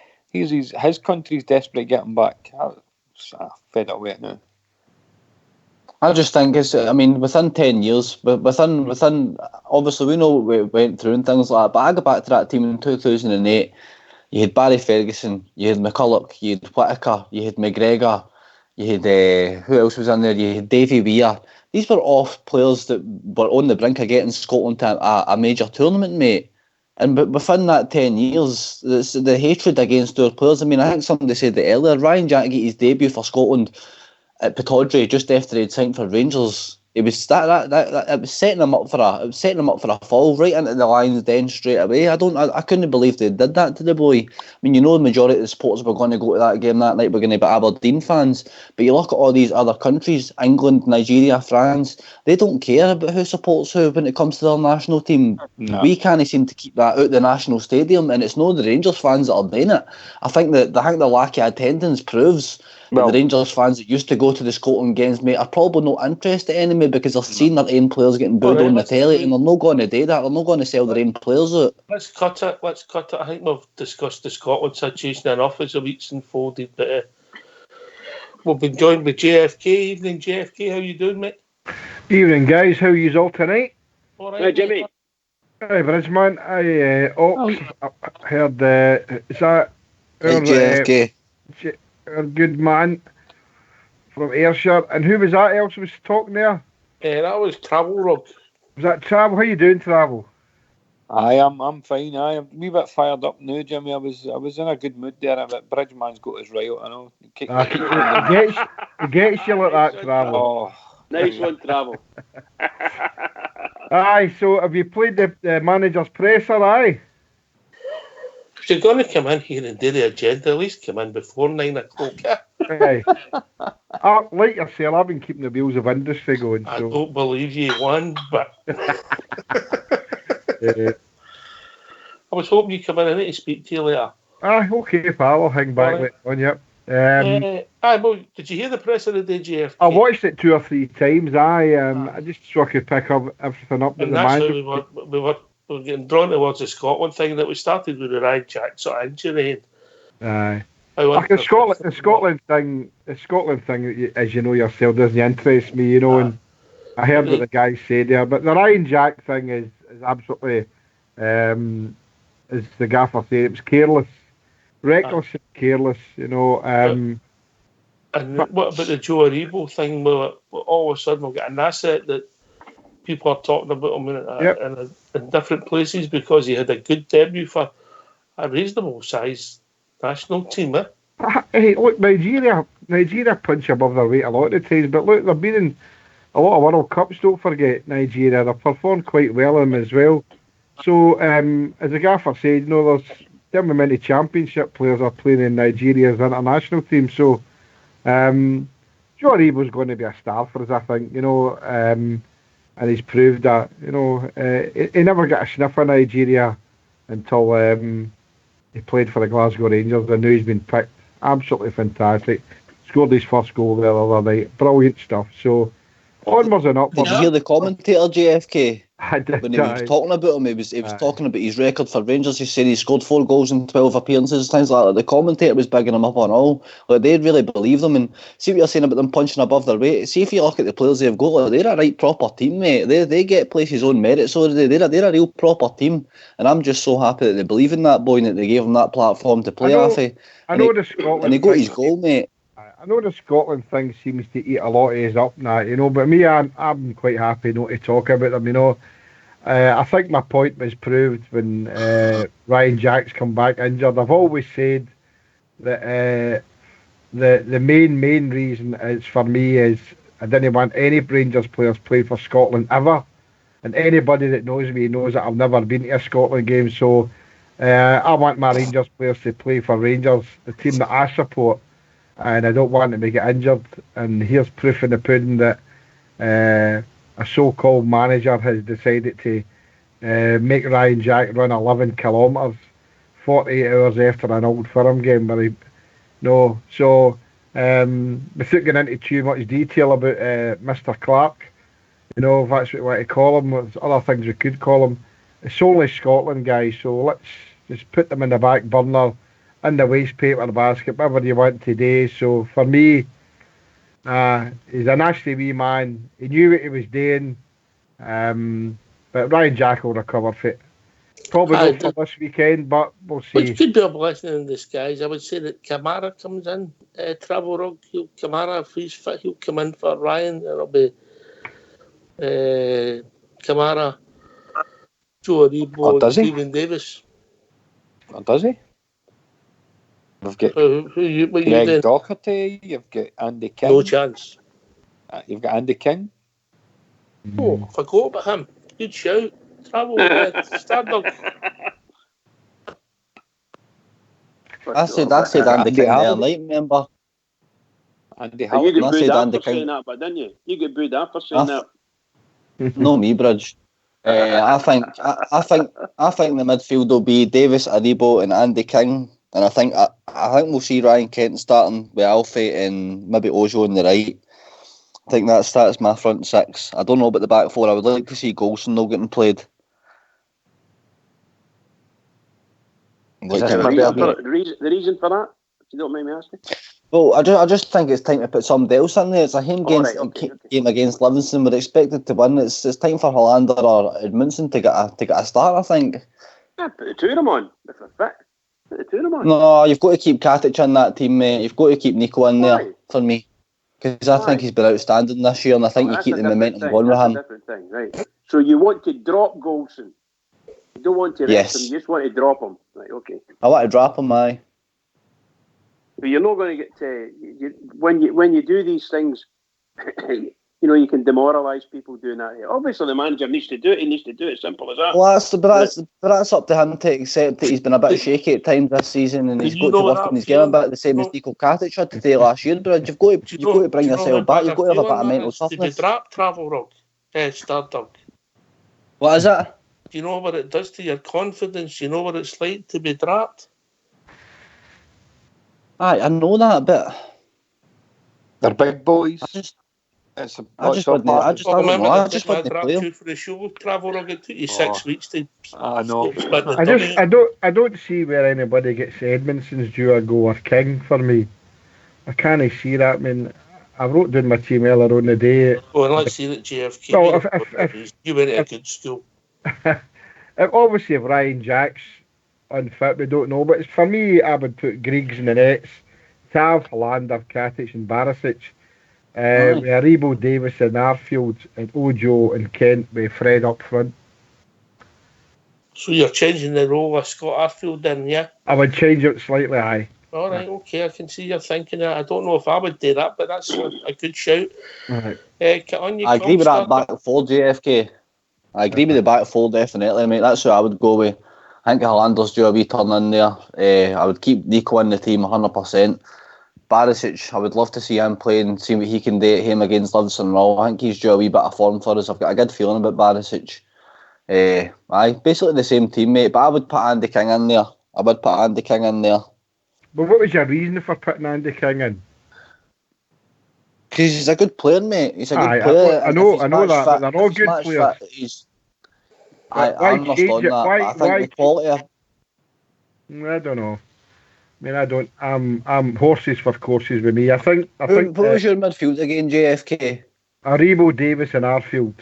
country's desperate to get him back. I'm fed up with it now. I just think within 10 years, but within obviously we know what we went through and things like that. But I go back to that team in 2008. You had Barry Ferguson, you had McCulloch, you had Whittaker, you had McGregor, you had who else was in there? You had Davy Weir. These were all players that were on the brink of getting Scotland to a major tournament, mate. And but within that 10 years, the hatred against our players. I mean, I think somebody said it earlier. Ryan Jack got his debut for Scotland at Pittodrie just after he'd signed for Rangers. It was it was setting him up for a fall right into the Lions' den straight away. I couldn't believe they did that to the boy. I mean, you know, the majority of the supporters were going to go to that game that night. We're going to be Aberdeen fans, but you look at all these other countries: England, Nigeria, France. They don't care about who supports who when it comes to their national team. No. We can't seem to keep that out the national stadium, and it's not the Rangers fans that are doing it. I think the lack of attendance proves. Well, the Rangers fans that used to go to the Scotland games, mate, are probably not interested anymore because they've seen their own players getting booed on the telly, and they're not going to do that. They're not going to sell their own players out. Let's cut it. I think we've discussed the Scotland situation enough as the week's unfolded. But we've been joined by JFK. Evening, JFK. How you doing, mate? Evening, guys. How are you all tonight? All right, hey, Jimmy. Hey, Bridgeman. I heard. Is that? Hey, JFK. Our good man from Ayrshire. And who was that else was talking there? That was Travel, Rob. Was that Travel? How you doing, Travel? I'm fine. I'm a wee bit fired up now, Jimmy. I was in a good mood there, but Bridgeman's got his riot, I know. He gets you like that, Travel. Oh. Nice one, Travel. Aye, so have you played the manager's presser, aye? If you're going to come in here and do the agenda, at least come in before 9 o'clock. Hey. Like yourself, I've been keeping the wheels of industry going. I So. don't believe you one, but I was hoping you'd come in. I need to speak to you later. Okay, pal. I'll hang back later on, yep. Well, did you hear the press of the day, JFK? I watched it 2 or 3 times. I just so I could pick up everything up. And that's how we were getting drawn towards the Scotland thing that we started with the Ryan Jack sort of injury. Aye. The Scotland thing, as you know yourself, doesn't interest me, and I heard what the guy said there. But the Ryan Jack thing is absolutely, as the gaffer said, it was careless, reckless, and careless, And what about the Joe Aribo thing? Where all of a sudden we'll get an asset that people are talking about him in different places because he had a good debut for a reasonable size national team. Hey, look, Nigeria punch above their weight a lot of the times, but look, they've been in a lot of World Cups. Don't forget Nigeria; they've performed quite well in them as well. So, as the gaffer said, there's damn many championship players are playing in Nigeria's international team. So, Joe Aribo's going to be a star for us, I think. And he's proved that. He never got a sniff of Nigeria until he played for the Glasgow Rangers. I knew he's been picked. Absolutely fantastic. Scored his first goal the other night. Brilliant stuff. So, onwards and upwards. Did you hear the commentator, JFK? I did. When he was talking about him, he was talking about his record for Rangers. He said he scored 4 goals in 12 appearances, things like that. The commentator was bigging him up on all. Like, they really believe them. And see what you're saying about them punching above their weight. See if you look at the players they've got, like, they're a right proper team, mate. They get places on merit, so they're a real proper team. And I'm just so happy that they believe in that boy and that they gave him that platform to play off of. And he got his goal, mate. I know the Scotland thing seems to eat a lot of his up now, but me, I'm quite happy not to talk about them, I think my point was proved when Ryan Jack's come back injured. I've always said that the main reason is for me is I didn't want any Rangers players playing for Scotland ever, and anybody that knows me knows that I've never been to a Scotland game. So I want my Rangers players to play for Rangers, the team that I support, and I don't want them to get injured. And here's proof in the pudding that a so-called manager has decided to make Ryan Jack run 11 kilometres 48 hours after an Old Firm game. Without getting into too much detail about Mr. Clark, if that's what we want to call him, there's other things we could call him. It's only Scotland, guys, so let's just put them in the back burner, in the waste paper basket, whatever you want today. So for me, he's a nasty wee man. He knew what he was doing. But Ryan Jack will recover fit. Probably not for this weekend, but we'll see. Which could be a blessing in disguise. I would say that Kamara comes in. Travel Rug, Kamara, if he's fit, he'll come in for Ryan. It'll be Kamara, Joe Aribo, Stephen Davis. Oh, does he? We've got Greg Docherty, you've got Andy King. No chance. You've got Andy King. Oh, I forgot about him. Good shout. Travel Stardog. I said Andy King the other night, remember? Andy Howard. You get booed after saying that, but didn't you? You get booed after saying that. No, me, Bridge. I think the midfield will be Davis, Aribo, and Andy King. And I think we'll see Ryan Kent starting with Alfie and maybe Ojo on the right. I think that's my front 6. I don't know about the back 4. I would like to see Golson though getting played. The reason for that, if you don't mind me asking? Well, I just think it's time to put somebody else in there. It's a game against Livingston. We're expected to win. It's time for Hollander or Edmundson to get a start, I think. Yeah, put the 2 of them on if they're fit. Put the 2 of them on. No, you've got to keep Katic in that team, mate. You've got to keep Nico in there for me. Because I think he's been outstanding this year, and I think you keep the momentum going with him. That's a different thing, right? So you want to drop Golson. You don't want to rest him, you just want to drop him. Right, okay. I want to drop him, aye. But you're not going to get to... When you do these things, you can demoralise people doing that. Obviously, the manager needs to do it. He needs to do it. Simple as that. Well, that's up to him to accept that he's been a bit shaky at times this season, and he's got to work on his game a bit, the same as Nico Katic had to do last year. But you've got to bring yourself back. You've got to have a bit of mental toughness. To be dropped, Travel Rock, Stardog. What is it? Do you know what it does to your confidence? Do you know what it's like to be dropped? I know that, but they're big boys. I just don't know. I just want to play you for the show. Travel Rock, it took you 6 weeks to. I know. I don't see where anybody gets Edmondson's Diogo or King for me. I can't see that. I mean, I wrote down my team earlier on the day. Well, let's see that JFK. Well, if you went to a good school. Obviously, if Ryan Jack's unfit, we don't know. But for me, I would put Griggs in the nets, Tav, Hollander, Katic, and Barisic. With Aribo, Davis, and Arfield, and Ojo and Kent with Fred up front. So you're changing the role of Scott Arfield then, yeah? I would change it slightly, aye. All right, okay, I can see you're thinking that. I don't know if I would do that, but that's a good shout. Right. I agree with that back four, JFK. I agree with the back four, definitely, mate. That's who I would go with. I think Hollander's due a wee turn in there. I would keep Nico in the team 100%. Barisic, I would love to see him playing, see what he can do at home against Livingston Roar. I think he's due a wee bit of form for us. I've got a good feeling about Barisic. Basically the same team, mate, but I would put Andy King in there. But what was your reason for putting Andy King in? Because he's a good player, mate. He's a good player. I know that, but they're all good players. I understand that, but I think the quality of... I don't know. I mean, I'm horses for courses with me. I think. Who was your midfield again, JFK? Aribo, Davis, and Arfield.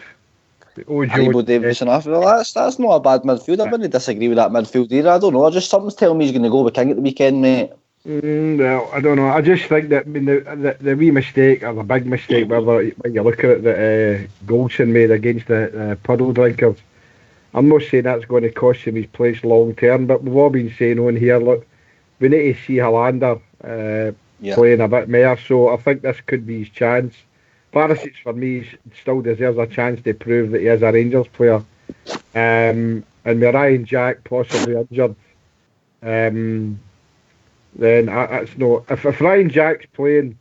Aribo, Davis, and Arfield. Well, that's not a bad midfield. I wouldn't disagree with that midfield either. I don't know. Something's telling me he's going to go with King at the weekend, mate. Well, I don't know. I just think that the wee mistake or the big mistake, when you look at it, that Goldson made against the puddle drinkers. I'm not saying that's going to cost him his place long term, but we've all been saying on here, look, we need to see Hollander playing a bit more, so I think this could be his chance. Barisic, for me, still deserves a chance to prove that he is a Rangers player. And with Ryan Jack possibly injured, then that's no. If Ryan Jack's playing,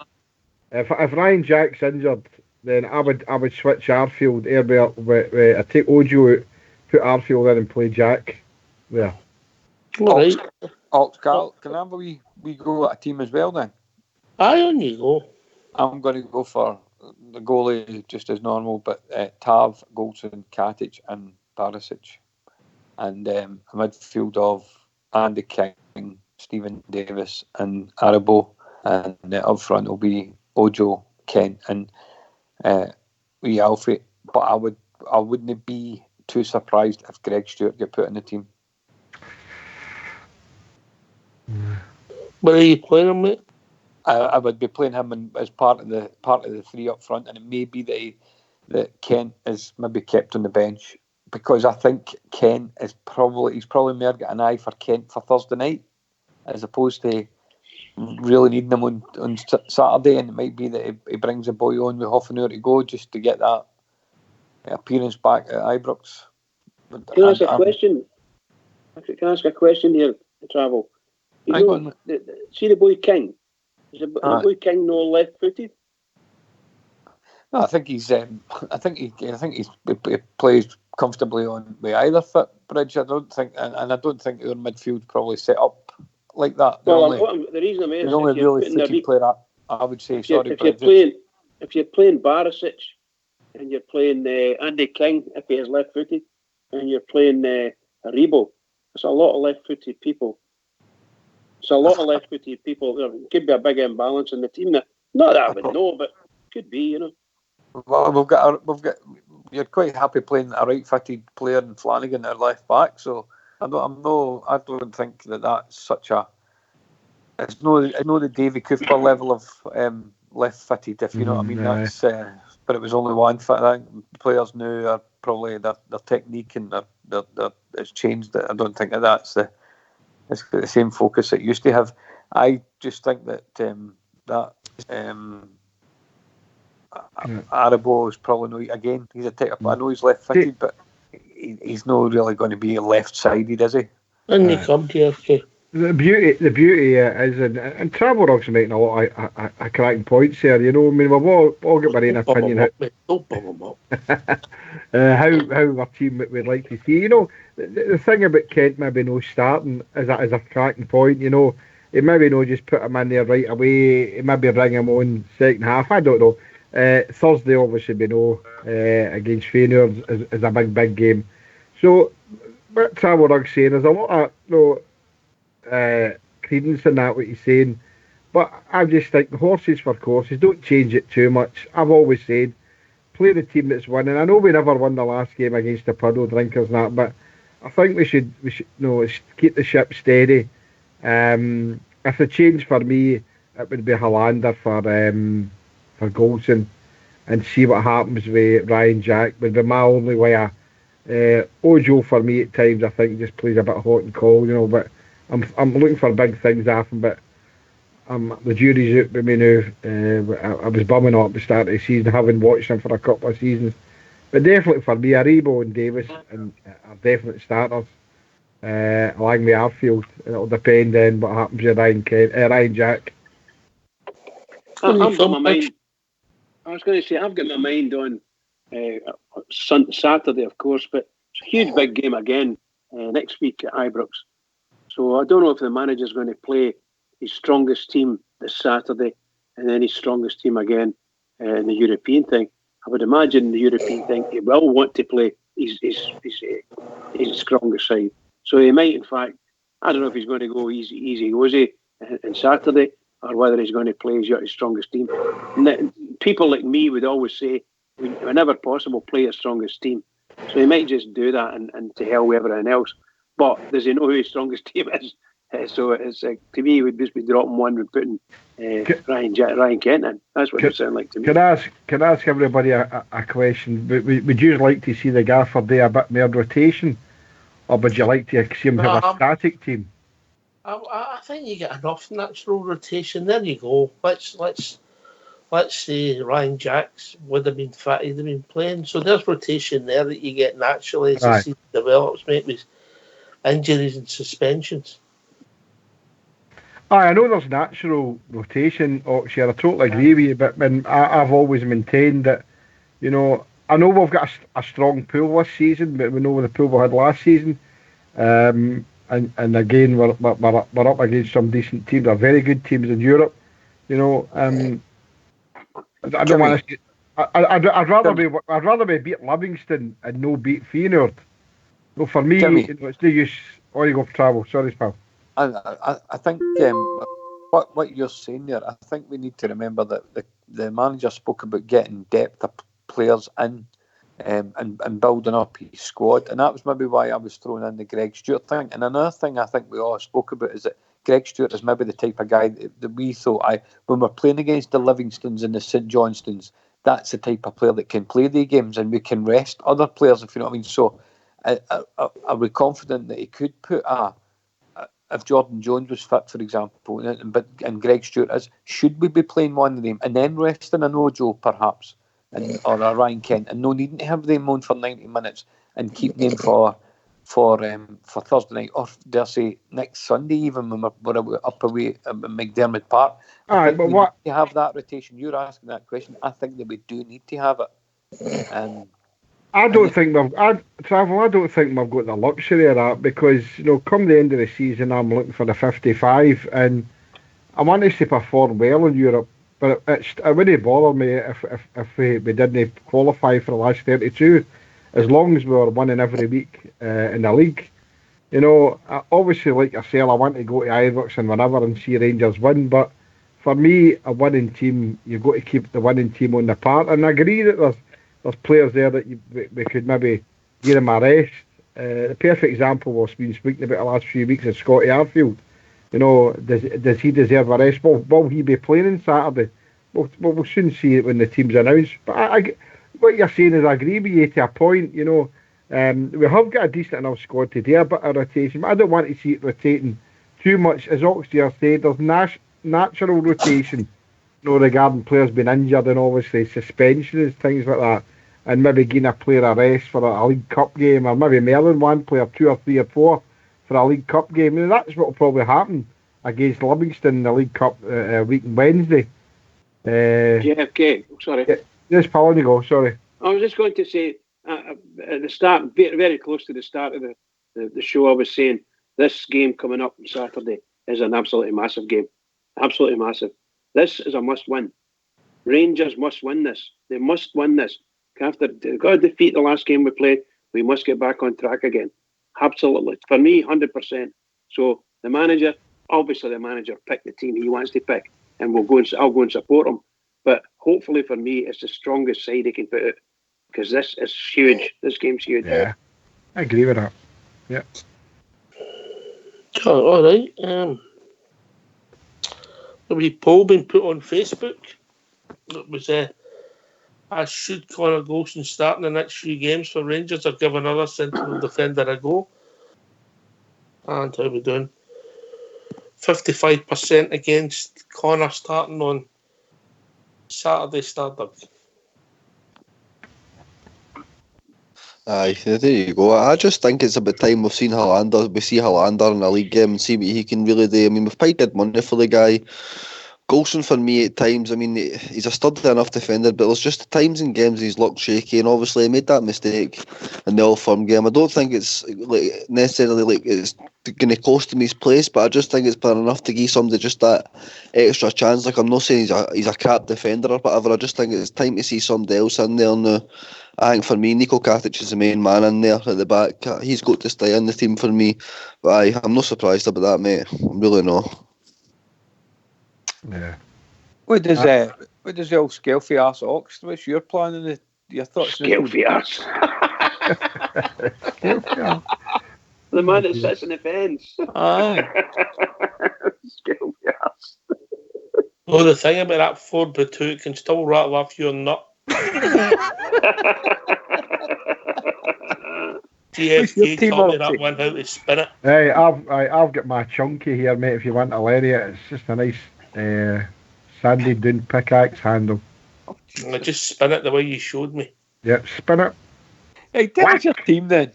if Ryan Jack's injured, then I would switch Arfield. I take Ojo out, put Arfield in and play Jack there. Right. Carl, can I have a wee go at a team as well then? Aye, on you go. I'm going to go for the goalie just as normal, but Tav, Goldson, Katic and Barisic. And a midfield of Andy King, Stephen Davis and Aribo. And up front will be Ojo, Kent and wee Alfie. But I wouldn't be too surprised if Greg Stewart get put in the team. Where are you playing him, mate? I would be playing him as part of the three up front, and it may be that Kent is maybe kept on the bench, because I think Kent is probably more got an eye for Kent for Thursday night as opposed to really needing him on Saturday, and it might be that he brings a boy on with half an hour to go just to get that appearance back at Ibrox. Can I ask a question? Can I ask a question here, Travel? See the boy King? Is the boy King no left-footed? No, I think he's. I think he plays comfortably on with either foot bridge. I don't think, and I don't think your midfield probably set up like that. The reason I'm asking, the only really footy player I would say. If you're playing Barisic and you're playing Andy King if he is left-footed, and you're playing Aribo, it's a lot of left-footed people. It's a lot of left-footed people. There could be a big imbalance in the team. Not that I would know, but could be, you know. Well, we've got. You're quite happy playing a right-footed player in Flanagan at left back, so I don't think that's such a. It's no the Davy Cooper level of left-footed, if you know what I mean. That's but it was only one foot. I think players now are probably their technique and their it's changed. I don't think that's it's got the same focus it used to have. I just think that Arabo is probably not, again, he's a type of, I know he's left footed, but he's not really going to be left sided, is he? And they come to okay. The beauty is, and Travelrog's making a lot of cracking points here. You know, I mean, we've all got our own opinion. Don't bum him up. How our team would like to see. You know, the thing about Kent maybe no starting is a cracking point. You know, it maybe no just put him in there right away. It maybe bring him on second half. I don't know. Thursday obviously we know against Feyenoord is a big game. So what Travelrog's saying, there's a lot of credence in that, what he's saying, but I just think horses for courses, don't change it too much. I've always said play the team that's winning. I know we never won the last game against the puddle drinkers and that, but I think we should keep the ship steady. If the change for me, it would be Hollander for Goldson, and see what happens with Ryan Jack would be my only way. Ojo for me at times I think just plays a bit hot and cold, you know, but I'm looking for big things off him, but the jury's out with me now. I was bumming up at the start of the season, having watched him for a couple of seasons. But definitely for me, Aribo and Davis are definite starters. Along with Arfield, it'll depend on what happens with Ryan Jack. I've got my mind. I was going to say I've got my mind on Saturday, of course, but it's a huge big game again next week at Ibrox. So I don't know if the manager's going to play his strongest team this Saturday and then his strongest team again in the European thing. I would imagine the European thing he will want to play his strongest side. So he might, in fact, I don't know if he's going to go easy on Saturday or whether he's going to play his strongest team. And people like me would always say, whenever possible, play your strongest team. So he might just do that and to hell with everything else. But does he know who his strongest team is? So it's to me, it would just be dropping one and putting Ryan Kent in. That's what it sounds like to me. Can I ask everybody a question? Would you like to see the gaffer do a bit more rotation, or would you like to see him have a static team? I think you get enough natural rotation. There you go. Let's say Ryan Jacks would have been fit. He'd have been playing. So there's rotation there that you get naturally as the season develops, mate, with injuries and suspensions. I know there's natural rotation, Oxshare. I totally agree with you, but I've always maintained that, you know, I know we've got a strong pool this season, but we know the pool we had last season. And again, we're up against some decent teams, are very good teams in Europe. You know, I don't want to. I'd rather be beat Livingston and no beat Feyenoord. No, for me, it's no use. Or you go for travel. Sorry, pal. I think what you're saying there, I think we need to remember that the manager spoke about getting depth of players in and building up his squad, and that was maybe why I was throwing in the Greg Stewart thing. And another thing I think we all spoke about is that Greg Stewart is maybe the type of guy that we thought, when we're playing against the Livingstons and the St Johnstones, that's the type of player that can play the games and we can rest other players, if you know what I mean. So are we confident that he could put if Jordan Jones was fit, for example, and Greg Stewart is, should we be playing one of them and then resting an Ojo perhaps, or a Ryan Kent, and no needing to have them on for 90 minutes and keep them for Thursday night, or dare say next Sunday even when we're up away at McDermott Park? Aye, but what to have that rotation? You're asking that question. I think that we do need to have it. I don't think we've got the luxury of that, because, you know, come the end of the season, I'm looking for the 55, and I want us to perform well in Europe. But it wouldn't bother me if we didn't qualify for the last 32, as long as we were winning every week in the league. You know, obviously, like I said, I want to go to Ibrox and whatever and see Rangers win, but for me, a winning team, you've got to keep the winning team on the park. And I agree that there's players there that we could maybe give them a rest. The perfect example we've been speaking about the last few weeks is Scotty Arfield. You know, does he deserve a rest? Will he be playing on Saturday? We'll soon see it when the team's announced. But what you're saying is I agree with you to a point. You know, we have got a decent enough squad to do a bit of rotation, but I don't want to see it rotating too much. As Oxley said, there's natural rotation regarding players being injured and obviously suspensions, things like that, and maybe giving a player a rest for a League Cup game, or maybe mailing one player 2 or 3 or 4 for a League Cup game. That's what will probably happen against Livingston in the League Cup week Wednesday. JFK, sorry. Yes, Paul, on you go, sorry. I was just going to say, at the start, very, very close to the start of the show, I was saying this game coming up on Saturday is an absolutely massive game. Absolutely massive. This is a must-win. Rangers must win this. They must win this. After they've got to defeat the last game we played, we must get back on track again. Absolutely. For me, 100%. So the manager picked the team he wants to pick, and I'll go and support him. But hopefully for me, it's the strongest side he can put out, because this is huge. This game's huge. Yeah, I agree with that. Yeah. Oh, all right. A wee poll been put on Facebook. It was should Connor Golson start in the next few games for Rangers or give another central defender a go? And how we doing? 55% against Connor starting on Saturday, Stardom. Aye, there you go. I just think it's about time we see Hollander in a league game and see what he can really do. I mean, we've paid good money for the guy. Golson for me at times, I mean, he's a sturdy enough defender, but there's just times in games he's looked shaky, and obviously he made that mistake in the Old Firm game. I don't think it's necessarily it's going to cost him his place, but I just think it's playing enough to give somebody just that extra chance. Like, I'm not saying he's a crap defender or whatever, I just think it's time to see somebody else in there now. I think for me, Niko Katic is the main man in there at the back. He's got to stay in the team for me, but I'm not surprised about that, mate. I'm really not. Yeah. What does the old Skelfie arse Ox? What's your plan and your thoughts? Skelfie arse. The man that sits in the fence. Aye. Skelfie arse. Oh, the thing about that Ford Boutique, it can still rattle off your nut. GFK taught me that one, how to spin it. Hey, I've got my chunky here, mate, if you want to lay it. It's just a nice sandy dune pickaxe handle. I just spin it the way you showed me. Yep, spin it. Hey, tell us your team then.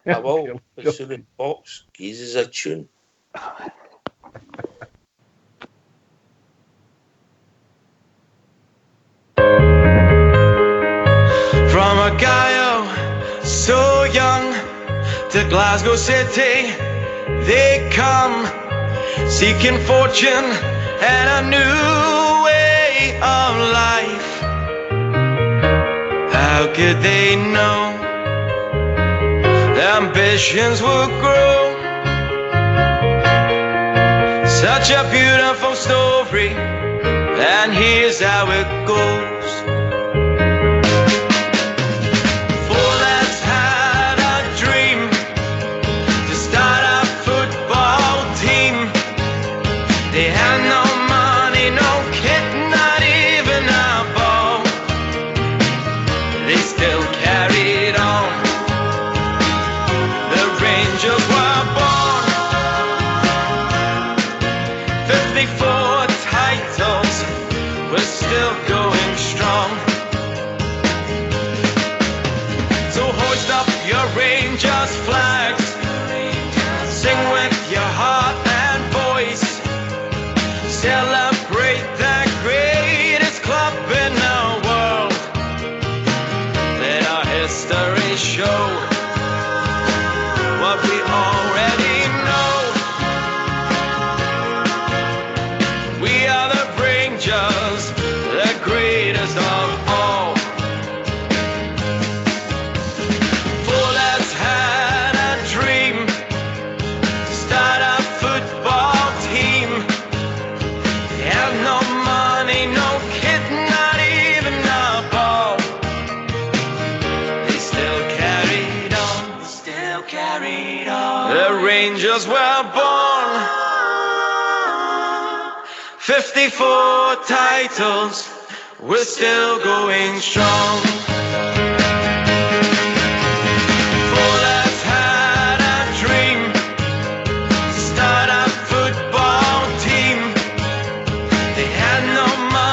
I will. As soon as the box gives us a tune. From a guy so young to Glasgow City, they come seeking fortune and a new way of life. How could they know their ambitions would grow? Such a beautiful story, and here's how it goes. Rangers flags, sing with your heart and voice, celebrate the greatest club in the world. Let our history show what we already know. We are the Rangers, the greatest of all. Rangers were born, 54 titles, we're still going strong. Fullers had a dream to start a football team. They had no money.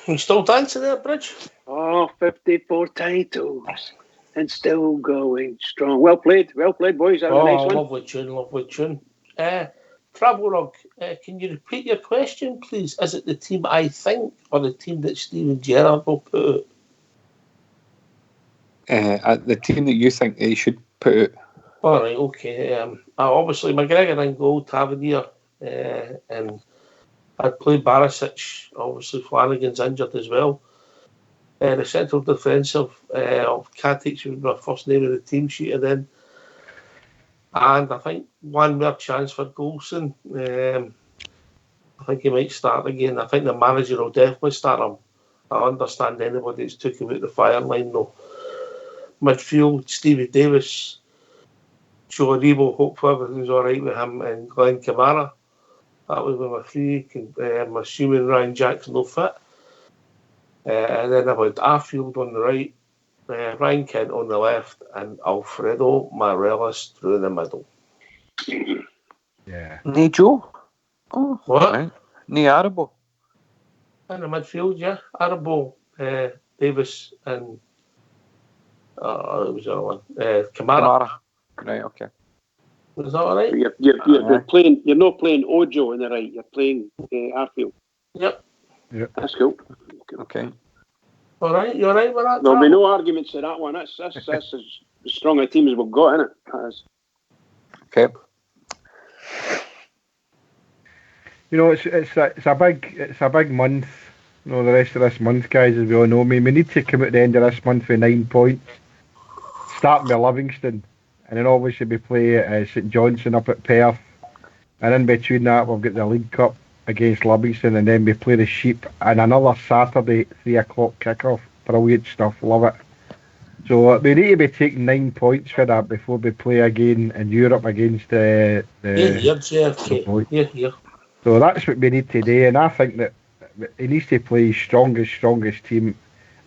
You still dancing there, Bridge? Oh, 54 titles and still going strong. Well played, boys. That was a nice one. Lovely tune. Travel Rug, can you repeat your question, please? Is it the team I think or the team that Steven Gerrard will put out? The team that you think they should put out. All right, okay. Obviously, McGregor in goal, Tavernier, and I'd play Barisic. Obviously, Flanagan's injured as well. The central defensive of Katic would be my first name of the team sheet, and then. And I think one more chance for Goulson. I think he might start again. I think the manager will definitely start him. I understand anybody that's took him out the fire line though. Midfield, Stevie Davis, Joe Aribo, hopefully everything's alright with him, and Glenn Kamara. That would be my three. I'm assuming Ryan Jackson will fit. And then about Arfield on the right, Ryan Kent on the left, and Alfredo Morelos through the middle. Yeah. Nee Joe? Oh, what? Right. Nee Arabo? In the midfield, yeah. Arabo, Davis, and it was the other one. Kamara. Right, okay. Is that all right? You're playing. You're not playing Ojo on the right. You're playing Arfield. Yep. That's cool. Okay. All right, you all right with that? There'll be no arguments to that one. That's as strong a team as we've got, isn't it? Okay. You know, it's a big month. You know, the rest of this month, guys, as we all know. I mean, we need to come at the end of this month with 9 points, starting with Livingston, and then obviously we play St Johnstone up at Perth, and in between that we've got the League Cup against Livingston, and then we play the Sheep, and another Saturday 3 o'clock kickoff. Brilliant stuff, love it. So we need to be taking 9 points for that before we play again in Europe against the Here. So that's what we need to do, and I think that he needs to play his strongest team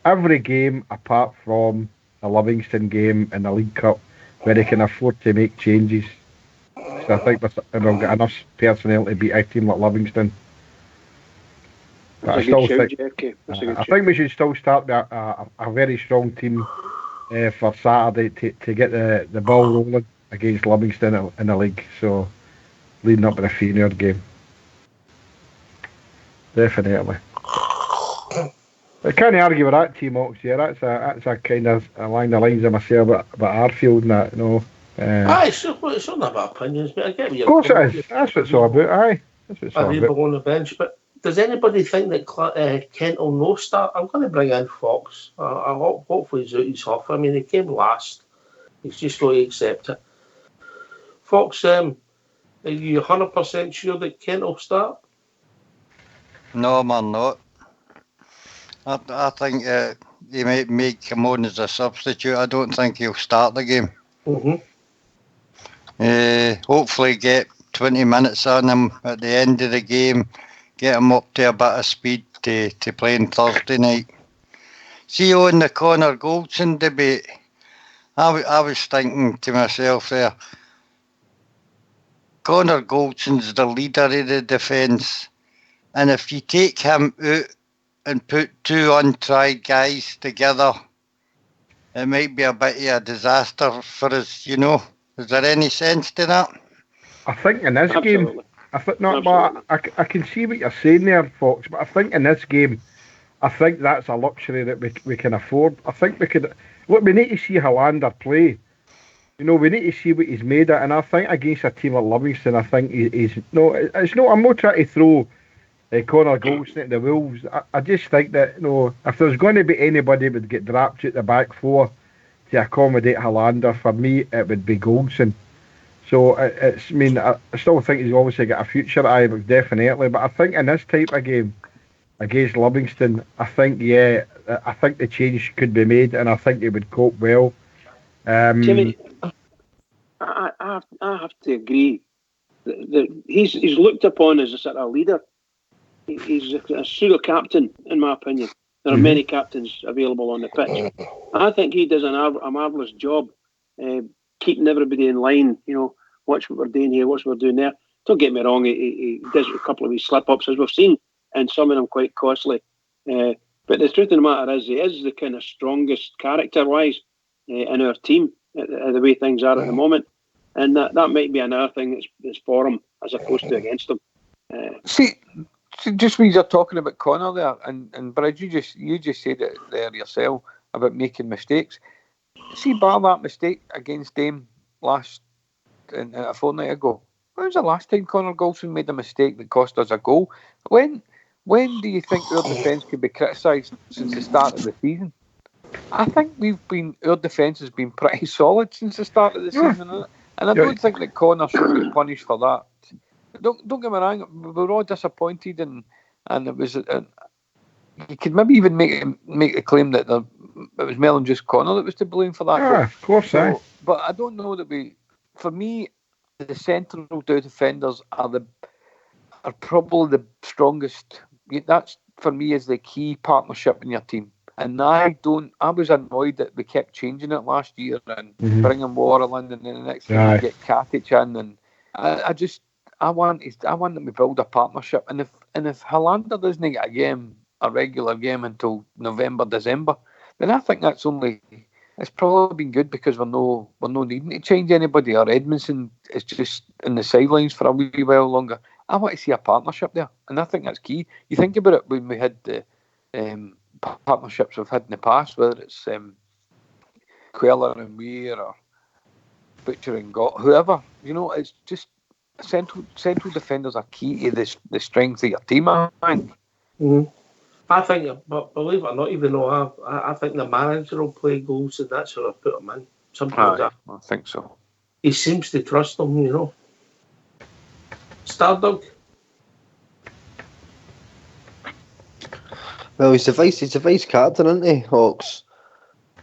every game apart from the Livingston game and the League Cup, where he can afford to make changes. So I think we've got enough personnel to beat a team like Livingston. But I think we should still start with a very strong team for Saturday to get the ball rolling against Livingston in the league. So leading up to the Feyenoord game. Definitely. I can't argue with that team, Ox. Yeah, that's a kind of along the lines of myself about Arfield and that, you know. It's not about opinions, but I get what you're. Of course it is. That's what it's all about. Aye, that's what it's all about. On the bench, but does anybody think that Kent will no start? I'm going to bring in Fox. Hopefully he's off. I mean, he came last. He's just going to accept it. Fox, are you 100% sure that Kent will start? No, man, not. I think he might come on as a substitute. I don't think he'll start the game. Hopefully get 20 minutes on him at the end of the game, get him up to a bit of speed to play on Thursday night. See, on the Connor Goldson debate, I was thinking to myself there, Connor Goldson's the leader of the defence, and if you take him out and put two untried guys together, it might be a bit of a disaster for us, you know. Is there any sense to that? I think in this game, I think not. But I can see what you're saying there, Fox. But I think in this game, I think that's a luxury that we can afford. I think we could. Look, we need to see Hollander play. You know, we need to see what he's made of. And I think against a team like Livingston, I think he's no. It's no. I'm not trying to throw Connor Goldson at the Wolves. I just think that, you know, if there's going to be anybody that would get dropped at the back four to accommodate Hollander, for me it would be Goldson. So it's. I mean, I still think he's obviously got a future, definitely. But I think in this type of game against Livingston, I think the change could be made, and I think he would cope well. Jimmy, I have to agree that he's looked upon as a sort of leader. He's a pseudo captain, in my opinion. There are many captains available on the pitch. I think he does a marvellous job keeping everybody in line. You know, watch what we're doing here, watch what we're doing there. Don't get me wrong, he does a couple of these slip-ups, as we've seen, and some of them quite costly. But the truth of the matter is, he is the kind of strongest character-wise in our team, the way things are at the moment. And that might be another thing that's for him as opposed to against him. See, just when you're talking about Connor there, and Bridge, you just said it there yourself about making mistakes. See, bar that mistake against Dame a fortnight ago. When was the last time Connor Golson made a mistake that cost us a goal? When do you think our defence could be criticised since the start of the season? I think our defence has been pretty solid since the start of the season, and I don't think that Connor should be punished for that. Don't get me wrong, we were all disappointed, and it was. You could maybe even make the claim that it was more than just Connor that was to blame for that. Yeah, of course, so. But I don't know that for me, the central two defenders are probably the strongest. That's for me is the key partnership in your team. And I was annoyed that we kept changing it last year and bringing Waterland, and then the next thing we get Katic in, and I want them to build a partnership. And if Helander doesn't get a regular game until November, December, then I think it's probably been good, because we're no needing to change anybody, or Edmondson is just in the sidelines for a wee while longer. I want to see a partnership there, and I think that's key. You think about it when we had the partnerships we've had in the past, whether it's Queller and Weir or Butcher and Gott, whoever, it's just central defenders are key to the strength of your team, I think. Mm-hmm. I think, but believe it or not, even though I think the manager will play goals, and that's how I put him in. Sometimes I think so. He seems to trust them, Stardog. Well, he's a vice captain, isn't he, Hawks?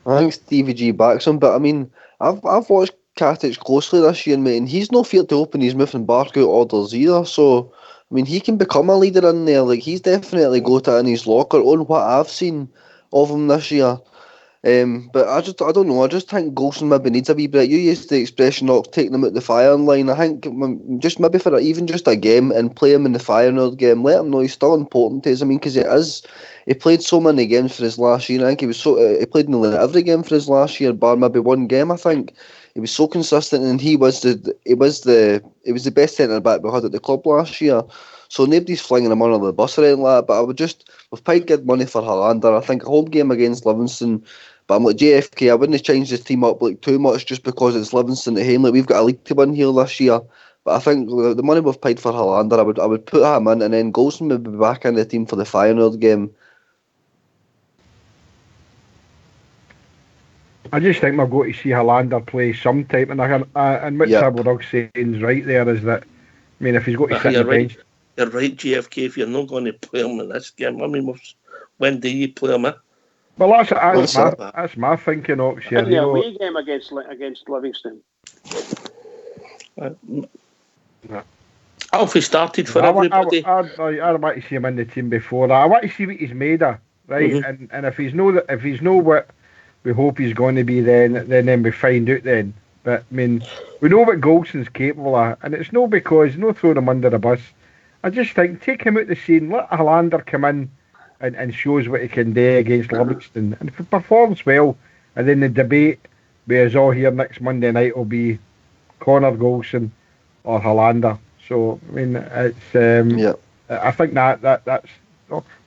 I think Stevie G backs him, but I mean, I've watched Katic closely this year, mate, and he's no fear to open his mouth and bark out orders either. So, I mean, he can become a leader in there. Like, he's definitely got it in his locker on what I've seen of him this year. But I don't know. I just think Golson maybe needs a wee bit. You used the expression of taking him out the firing line. I think just maybe for even just a game and play him in the firing game. Let him know he's still important to us. I mean, because he played so many games for his last year. I think he played nearly every game for his last year, bar maybe one game. I think he was so consistent, and he was the best centre back we had at the club last year. So nobody's flinging him under the bus or anything like that. But we've paid good money for Helander. I think a home game against Livingston. But I'm like JFK, I wouldn't have changed this team up like too much just because it's Livingston at home. Like, we've got a league to win here this year. But I think the money we've paid for Helander, I would put him in, and then Golson would be back in the team for the Feyenoord game. I just think we've got to see Helander play sometime, and what Sabaldog's saying is right there, is that, I mean, if he's got to sit on the bench. You're right, JFK, if you're not going to play him in this game, I mean, when do you play him? Well, that's my thinking, Ox. In the away game against Livingston. Alfie started for everybody. I want to see him in the team before that. I want to see what he's made of, right? Mm-hmm. And if he's no what we hope he's going to be, then we find out then. But I mean, we know what Golson's capable of, and it's no throwing him under the bus. I just think take him out the scene, let Helander come in and shows what he can do against Livingston. And if he performs well, and then the debate with us all here next Monday night will be Connor Golson or Helander. So I mean, it's I think that's.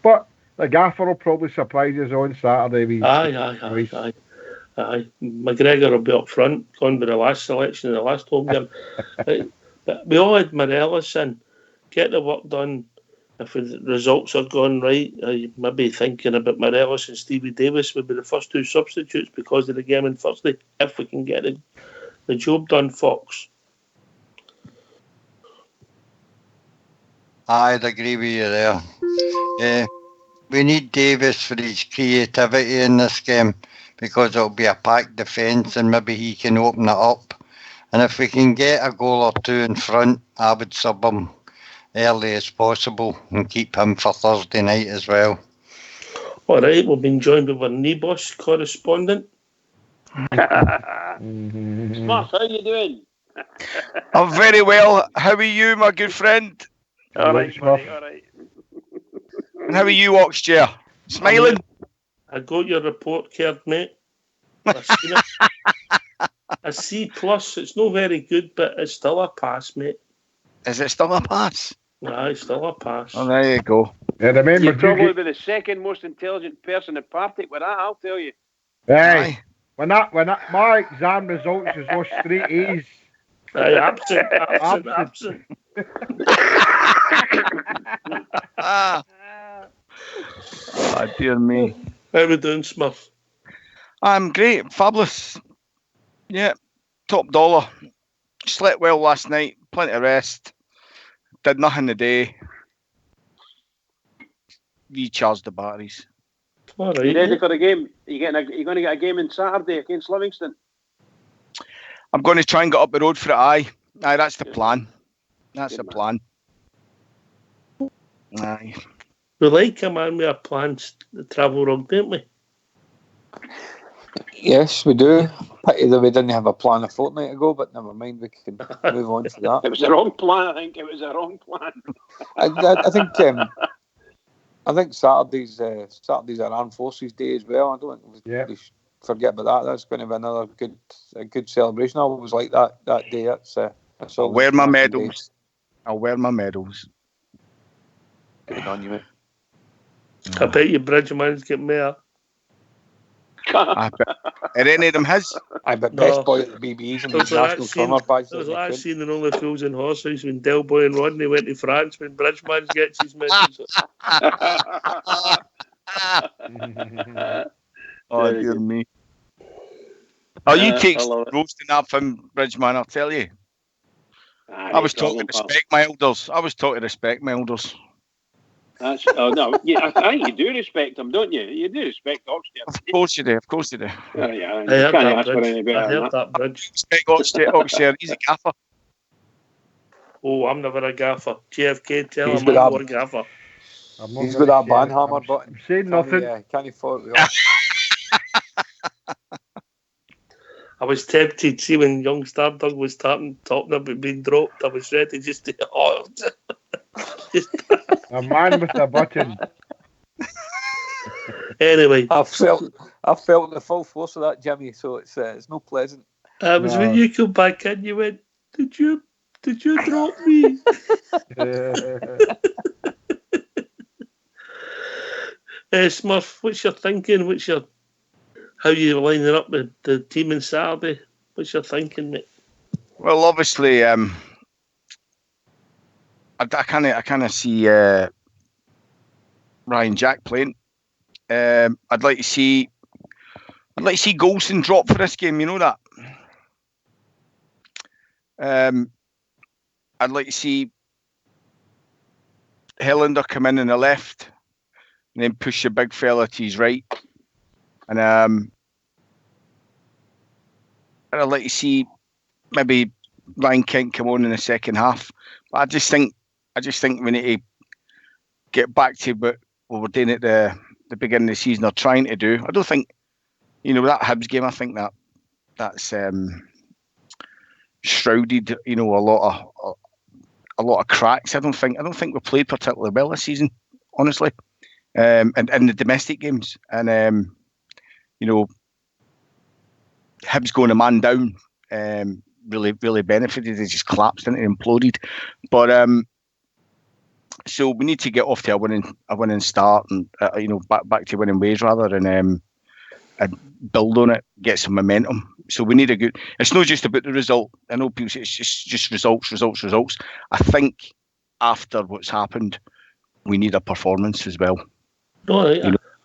But the gaffer will probably surprise us on Saturday. Aye. McGregor will be up front, gone by the last selection in the last home game. But we all had Morelos in. Get the work done. If the results are going right, I maybe thinking about Morelos and Stevie Davis would be the first two substitutes because of the game on Thursday, if we can get the job done, Fox. I'd agree with you there. We need Davis for his creativity in this game, because it'll be a packed defence and maybe he can open it up. And if we can get a goal or two in front, I would sub him early as possible and keep him for Thursday night as well. All right, we've been joined with our NEBOS correspondent. Smart, how are you doing? I'm very well. How are you, my good friend? All right, buddy, all right. And how are you, Oxchair? Smiling. I got your report card, mate. I've seen it. A C plus. It's not very good, but it's still a pass, mate. Is it still a pass? Aye, it's still a pass. Oh, there you go. Yeah, remember, You'd probably be the second most intelligent person in Partick with that, I'll tell you. Hey, when my exam results was all straight A's. Aye, absent. Oh, dear me. How we doing, Smurf? I'm great, fabulous. Yeah, top dollar. Slept well last night, plenty of rest. Did nothing today. Recharged the batteries. All right. You ready for the game? You going to get a game on Saturday against Livingston? I'm going to try and get up the road for it. Aye, that's the plan. That's the plan. Aye. We like a man with a plan to travel wrong, don't we? Yes, we do. Pity that we didn't have a plan a fortnight ago, but never mind, we can move on to that. It was the wrong plan, I think. It was the wrong plan. I think Saturday's our Armed Forces Day as well. I don't think we should forget about that. That's going to be another good celebration. I always like that day. That's I'll wear my medals. I'll wear my medals. Good on you, mate. I bet your Bridgeman's get more. I bet. Are any of them his? I bet best boy at the BBE's and the national summer badge. That was like I seen in Only Fools and Horses when Del Boy and Rodney went to France when Bridgeman gets his medals. Oh, dear me. Oh, you take roasting up from Bridgeman, I'll tell you. I was talking to respect my elders. No, yeah, I think you do respect them, don't you? You do respect Oxford. Of course you do. Yeah, you can't ask for any better than that. Bridge. Respect Oxford. He's a gaffer. Oh, I'm never a gaffer. JFK, tell He's him with I'm that- not a gaffer. He's got that banhammer button. I'm saying nothing. Can he follow it up? I was tempted, see, when young Stardug was talking about being dropped, I was ready just to... Oh, A man with a button. Anyway. I felt the full force of that, Jimmy, so it's not pleasant. It was when you come back in, you went, Did you drop me? Smurf, what's your thinking? How you lining up with the team on Saturday? What's your thinking, mate? Well, obviously, I kind of see Ryan Jack playing. I'd like to see Golson drop for this game. You know that. I'd like to see Helander come in on the left and then push the big fella to his right. And I'd like to see maybe Ryan Kent come on in the second half. But I just think we need to get back to what we were doing at the beginning of the season or trying to do. I don't think, that Hibs game, I think that's shrouded, a lot of cracks. I don't think we played particularly well this season, honestly. And in the domestic games. And Hibs going a man down really benefited. They just collapsed and imploded. But so we need to get off to a winning start and back to winning ways rather and build on it, get some momentum. So we need a good. It's not just about the result. I know people say it's just results. I think after what's happened, we need a performance as well. No,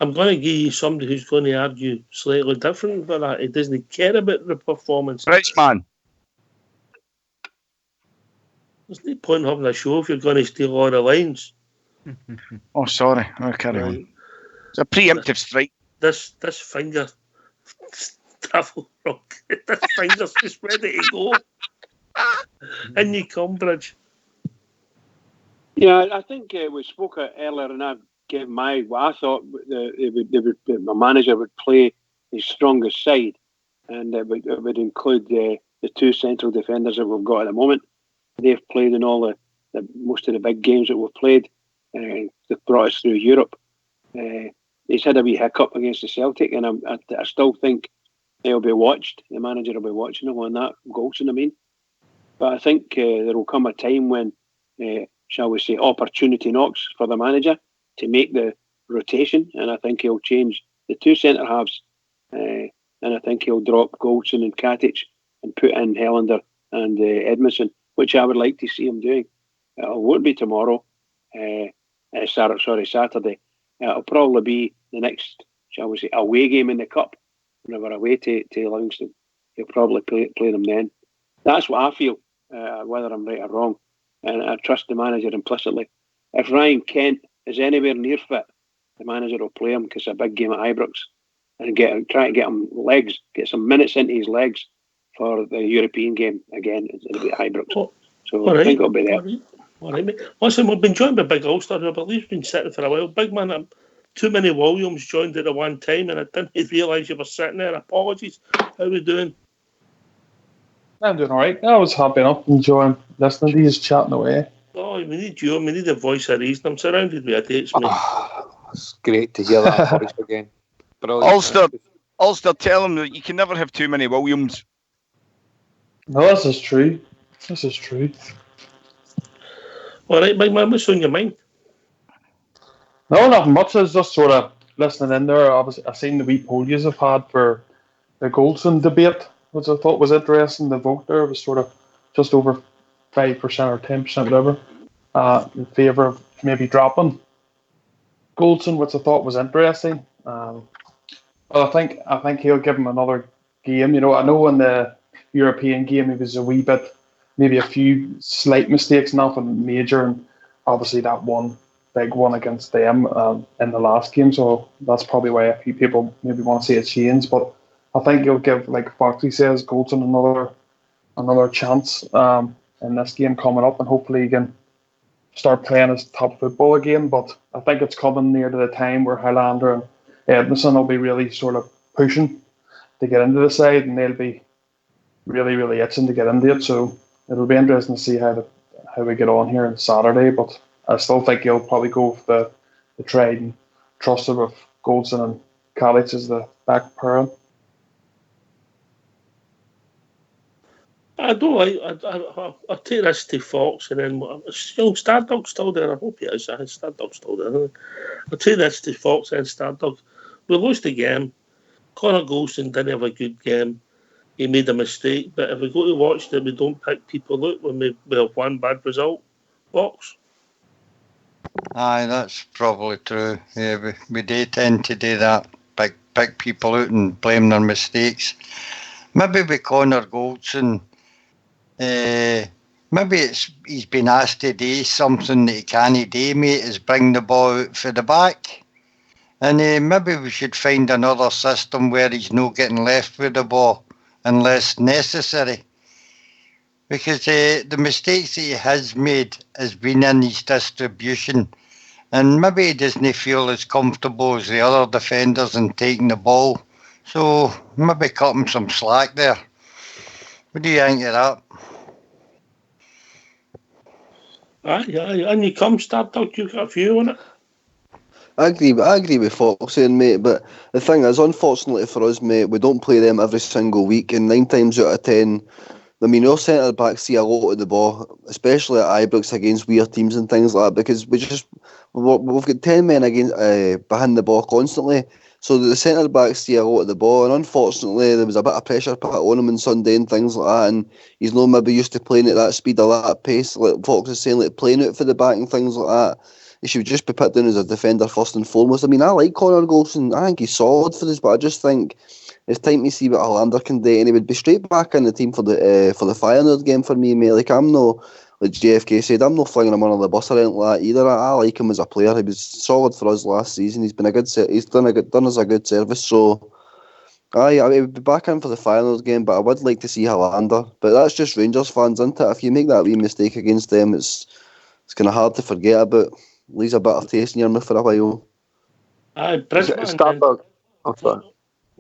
I'm going to give you somebody who's going to argue slightly different, but he doesn't care about the performance. Bridgeman. There's no point in having a show if you're going to steal all the lines. Oh, sorry. I'll carry on. It's a preemptive strike. This finger travel wrong. This finger's just ready to go. In you come, Bridge. Yeah, I think we spoke earlier, and I gave what I thought my manager would play his strongest side, and it would include the two central defenders that we've got at the moment. They've played in all the most of the big games that we've played. They've brought us through Europe. he's had a wee hiccup against the Celtic, and I still think he'll be watched. The manager will be watching him on that. Goldson, I mean. But I think there will come a time when, shall we say, opportunity knocks for the manager to make the rotation, and I think he'll change the two centre halves, and I think he'll drop Goldson and Katic and put in Helander and Edmondson, which I would like to see him doing. It won't be tomorrow, Saturday. It'll probably be the next, shall we say, away game in the Cup, whenever away to Livingston. He'll probably play them then. That's what I feel, whether I'm right or wrong. And I trust the manager implicitly. If Ryan Kent is anywhere near fit, the manager will play him because it's a big game at Ibrox, and try to get him legs, get some minutes into his legs for the European game again. It'll be at Ibrox. So I think it'll be there. All right, mate. Listen, we've been joined by Big Ulster, who I believe has been sitting for a while. Big man, too many Williams joined at the one time, and I didn't realise you were sitting there. Apologies. How are we doing? I'm doing all right. I was happy enough, enjoying listening to you chatting away. Oh, we need you. We need a voice of reason. I'm surrounded with idiots, mate. It's great to hear that voice again. Brilliant. Ulster, tell him that you can never have too many Williams. No, this is true. All right, big man, what's on your mind? No, nothing much. I was just sort of listening in there. I seen the wee poll yous have had for the Goldson debate, which I thought was interesting. The vote there was sort of just over 5% or 10%, whatever, in favour of maybe dropping Goldson, which I thought was interesting. But I think he'll give him another game. You know, I know in the European game he was a wee bit, maybe a few slight mistakes, nothing major, and obviously that one big one against them in the last game. So that's probably why a few people maybe want to see a change. But I think he'll give, like Barkley says, Goldson another chance in this game coming up, and hopefully he can start playing his top football again. But I think it's coming near to the time where Highlander and Edmondson will be really sort of pushing to get into the side, and they'll be really, really itching to get into it. So it'll be interesting to see how we get on here on Saturday. But I still think he'll probably go with the tried and trusted with Goldson and Katic as the back pair. I don't like. I'll take this to Fox, and then Stardog's still there. I hope he is. Stardog's still there. I'll take this to Fox and Stardog. We lost the game. Connor Goldson didn't have a good game. He made a mistake. But if we go to watch that, we don't pick people out when we have one bad result. Fox. Aye, that's probably true. Yeah, we do tend to do that. Pick people out and blame their mistakes. Maybe with Connor Goldson, maybe he's been asked to do something that he can't do, mate, is bring the ball out for the back. And maybe we should find another system where he's not getting left with the ball unless necessary. Because the mistakes that he has made has been in his distribution. And maybe he doesn't feel as comfortable as the other defenders in taking the ball. So maybe cut him some slack there. What do you think of that? Aye, and you come, Stardog, you got a view on it. I agree with Fox saying, mate, but the thing is, unfortunately for us, mate, we don't play them every single week, and 9 times out of 10, I mean, your centre backs see a lot of the ball, especially at Ibrox against weird teams and things like that, because we've got 10 men against behind the ball constantly, so the centre backs see a lot of the ball, and unfortunately there was a bit of pressure put on him on Sunday and things like that, and he's not maybe used to playing at that speed or that pace, like Fox is saying, like playing out for the back and things like that. He should just be put down as a defender first and foremost. I mean, I like Connor Goldson. I think he's solid for this, but I just think it's time to see what Highlander can do, and he would be straight back in the team for the Feyenoord game for me, mate. Like, I'm no, like JFK said, I'm not flinging him under the bus or anything like that either. I like him as a player. He was solid for us last season. He's been a good he's done us a good service. So I would be back in for the Feyenoord game, but I would like to see Highlander. But that's just Rangers fans, isn't it? If you make that wee mistake against them, it's kind of hard to forget about. Leaves a bit of taste in your mouth for a while. Aye, Brisbane. Stardog. Oh, sorry.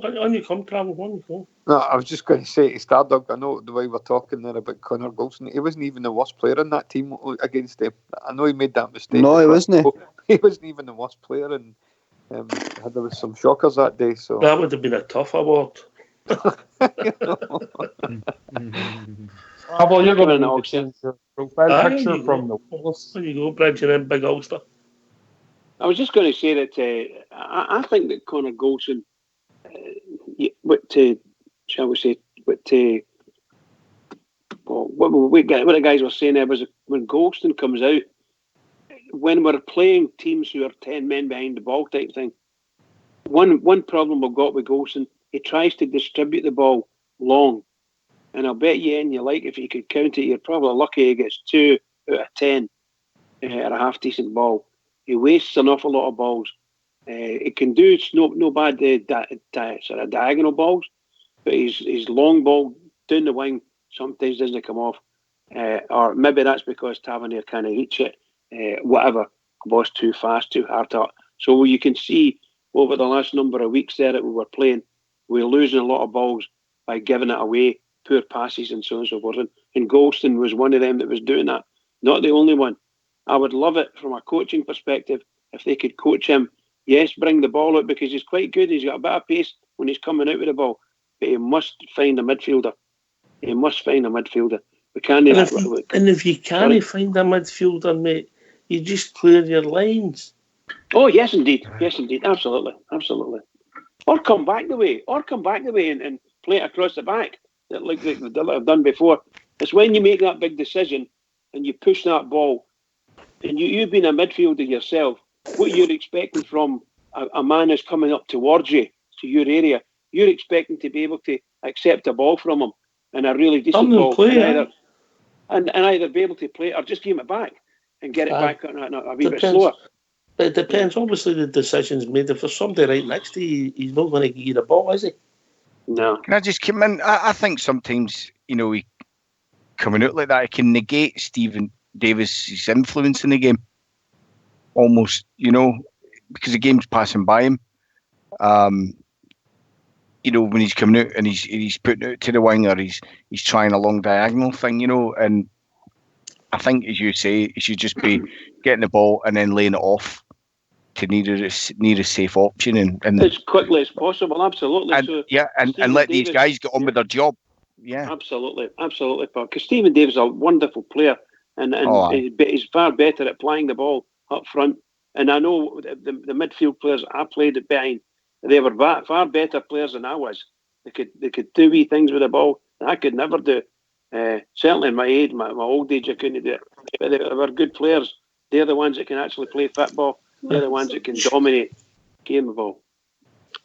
On you come, Travel, on you go. No, I was just going to say to Stardog, I know the way we're talking there about Connor Goldson, he wasn't even the worst player in that team against them. I know he made that mistake. No, he wasn't. He wasn't even the worst player, and There was some shockers that day, so That would have been a tough award. Well, you're going An to Ulster. change your profile Aye, picture there you from go. the Wallace. There you go, bridging in Big Ulster. I was just going to say that I think that Connor Goldson, shall we say, what the guys were saying there was when Goldson comes out, when we're playing teams who are 10 men behind the ball type thing, one problem we've got with Goldson, he tries to distribute the ball long. And I'll bet you in your like, if you could count it, you're probably lucky he gets 2 out of 10 at a half decent ball. He wastes an awful lot of balls. It can do no bad sort of diagonal balls, but his long ball down the wing sometimes doesn't come off. Or maybe that's because Tavernier can't reach it. Whatever. The ball's too fast, too hard to. So you can see over the last number of weeks there that we were playing, we're losing a lot of balls by giving it away, poor passes and so on and so forth. And Goldson was one of them that was doing that. Not the only one. I would love it from a coaching perspective if they could coach him. Yes, bring the ball out because he's quite good. He's got a bit of pace when he's coming out with the ball. But he must find a midfielder. He must find a midfielder. We can't. And if you can't find a midfielder, mate, you just clear your lines. Oh, yes, indeed. Yes, indeed. Absolutely. Absolutely. Or come back the way. And play it across the back like they've done before. It's when you make that big decision and you push that ball and you've been a midfielder yourself, what you're expecting from a man who's coming up towards you, to your area, you're expecting to be able to accept a ball from him and a really decent ball. And either be able to play it or just give him it back and get it back on a wee bit slower. It depends. Obviously, the decision's made. If there's somebody right next to you, he's not going to give you the ball, is he? No. Can I just come in? I think sometimes, he coming out like that, it can negate Stephen Davis' influence in the game. Almost, because the game's passing by him. When he's coming out and he's putting it to the wing or he's trying a long diagonal thing, and I think, as you say, he should just be getting the ball and then laying it off to nearest safe option and as quickly as possible. Absolutely. And let these guys get on with their job. Yeah, absolutely, because Stephen Davis is a wonderful player, and he's far better at playing the ball up front. And I know the midfield players I played it behind, they were far better players than I was. They could do wee things with the ball that I could never do. Certainly in my age, my old age, I couldn't do it. But they were good players. They're the ones that can actually play football. They're the ones that can dominate game of ball.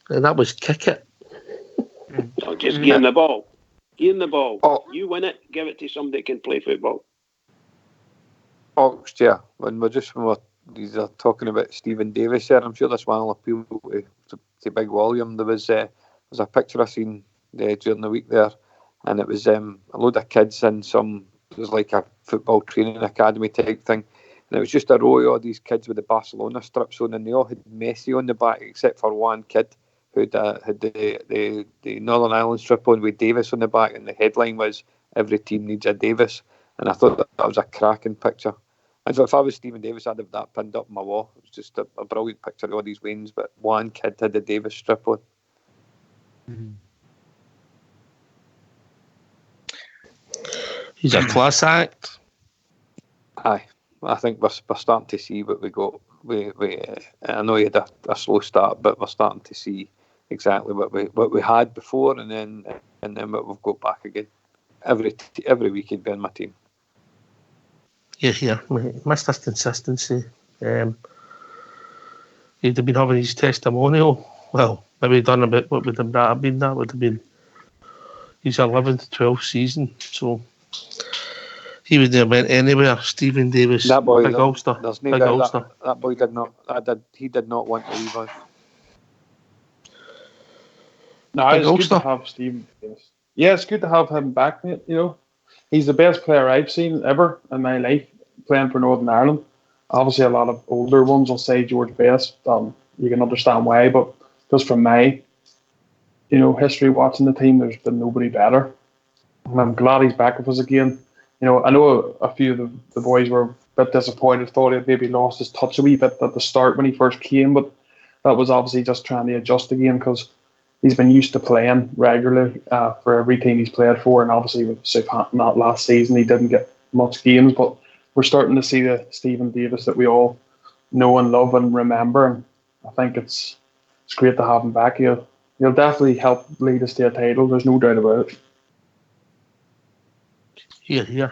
And that was kick it. So just give them the ball. Give them the ball. Oh. You win it, give it to somebody that can play football. When we're talking about Stephen Davis here, I'm sure this one will appeal to Big William. There was a picture I seen during the week there, and it was a load of kids in it was like a football training academy type thing, and it was just a row of all these kids with the Barcelona strips on, and they all had Messi on the back except for one kid who had the Northern Ireland strip on with Davis on the back, and the headline was "Every team needs a Davis," and I thought that was a cracking picture. And so if I was Stephen Davis, I'd have that pinned up on my wall. It was just a brilliant picture of all these wings, but one kid had the Davis strip on. Mm-hmm. He's a class act. Aye, I think we're starting to see what we got. I know he had a slow start, but we're starting to see exactly what we had before, and then what we've got back again. Every week he'd be on my team. Yeah, missed his consistency. He'd have been having his testimonial. Well, maybe done about what would that have been? That would have been his 11th, 12th season. So he wouldn't have went anywhere. Stephen Davis, that boy, Big Ulster. Big Ulster. That boy did not. He did not want to leave us. No, it's good to have Stephen Davis. Yeah, it's good to have him back, mate. He's the best player I've seen ever in my life playing for Northern Ireland. Obviously, a lot of older ones will say George Best. You can understand why, but just from my, history watching the team, there's been nobody better. And I'm glad he's back with us again. I know a few of the boys were a bit disappointed, thought he had maybe lost his touch a wee bit at the start when he first came, but that was obviously just trying to adjust again because he's been used to playing regularly for every team he's played for, and obviously with Southampton that last season he didn't get much games, but we're starting to see the Stephen Davis that we all know and love and remember, and I think it's great to have him back. He'll definitely help lead us to a title. There's no doubt about it. Yeah.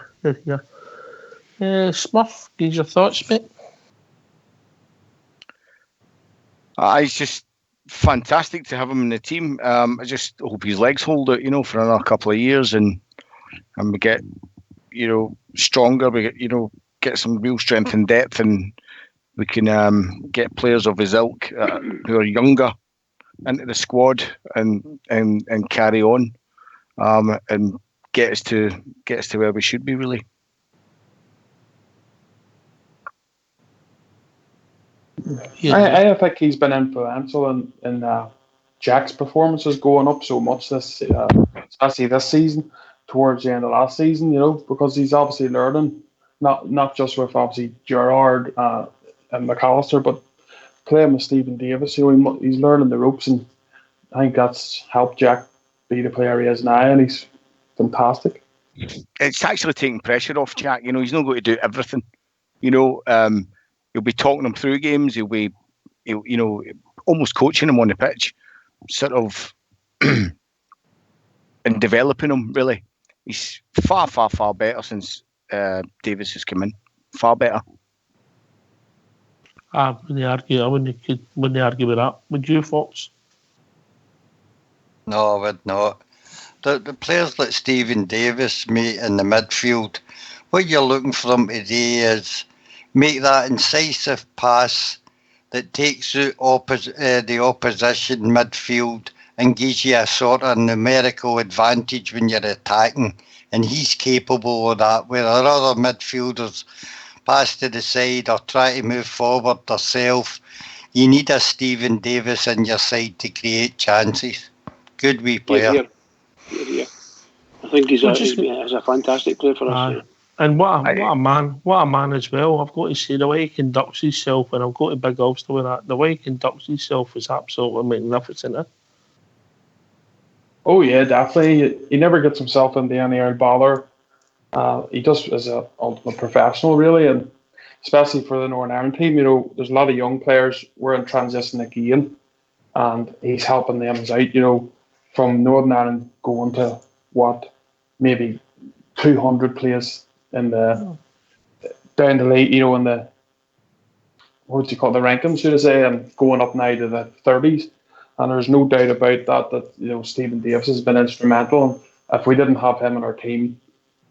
Smurf, give your thoughts, mate. It's just fantastic to have him in the team. I just hope his legs hold out, for another couple of years, and we get, stronger. We get, get some real strength and depth, and we can get players of his ilk who are younger into the squad and carry on, and get us to where we should be, really. I think he's been influential in Jack's performances going up so much especially this season, towards the end of last season, because he's obviously learning, not just with obviously Gerrard and McAllister, but playing with Stephen Davis. He's learning the ropes, and I think that's helped Jack be the player he is now, and he's fantastic. It's actually taking pressure off Jack. He's not going to do everything. He'll be talking him through games. He'll almost coaching him on the pitch, sort of, and developing him. Really, he's far better since Davis has come in. Far better. I wouldn't argue with that. Would you, Fox? No, I would not. The players like Stephen Davis, mate, in the midfield, what you're looking for them today is make that incisive pass that takes out the opposition midfield and gives you a sort of numerical advantage when you're attacking. And he's capable of that, where other midfielders pass to the side or try to move forward themselves. You need a Stephen Davis in your side to create chances. Good wee player. Yeah. I think he's a fantastic player for us. And what a man as well. I've got to say, the way he conducts himself, and I've got to big Ulster with that, the way he conducts himself is absolutely magnificent. Oh yeah, definitely. He never gets himself into any old bother. He just is an ultimate professional, really, and especially for the Northern Ireland team. There's a lot of young players. We're in transition again, and he's helping them out. From Northern Ireland going to maybe 200 players in the down the league, in the what do you call it, the rankings, should I say, and going up now to the 30s. And there's no doubt about that Stephen Davis has been instrumental. And if we didn't have him in our team,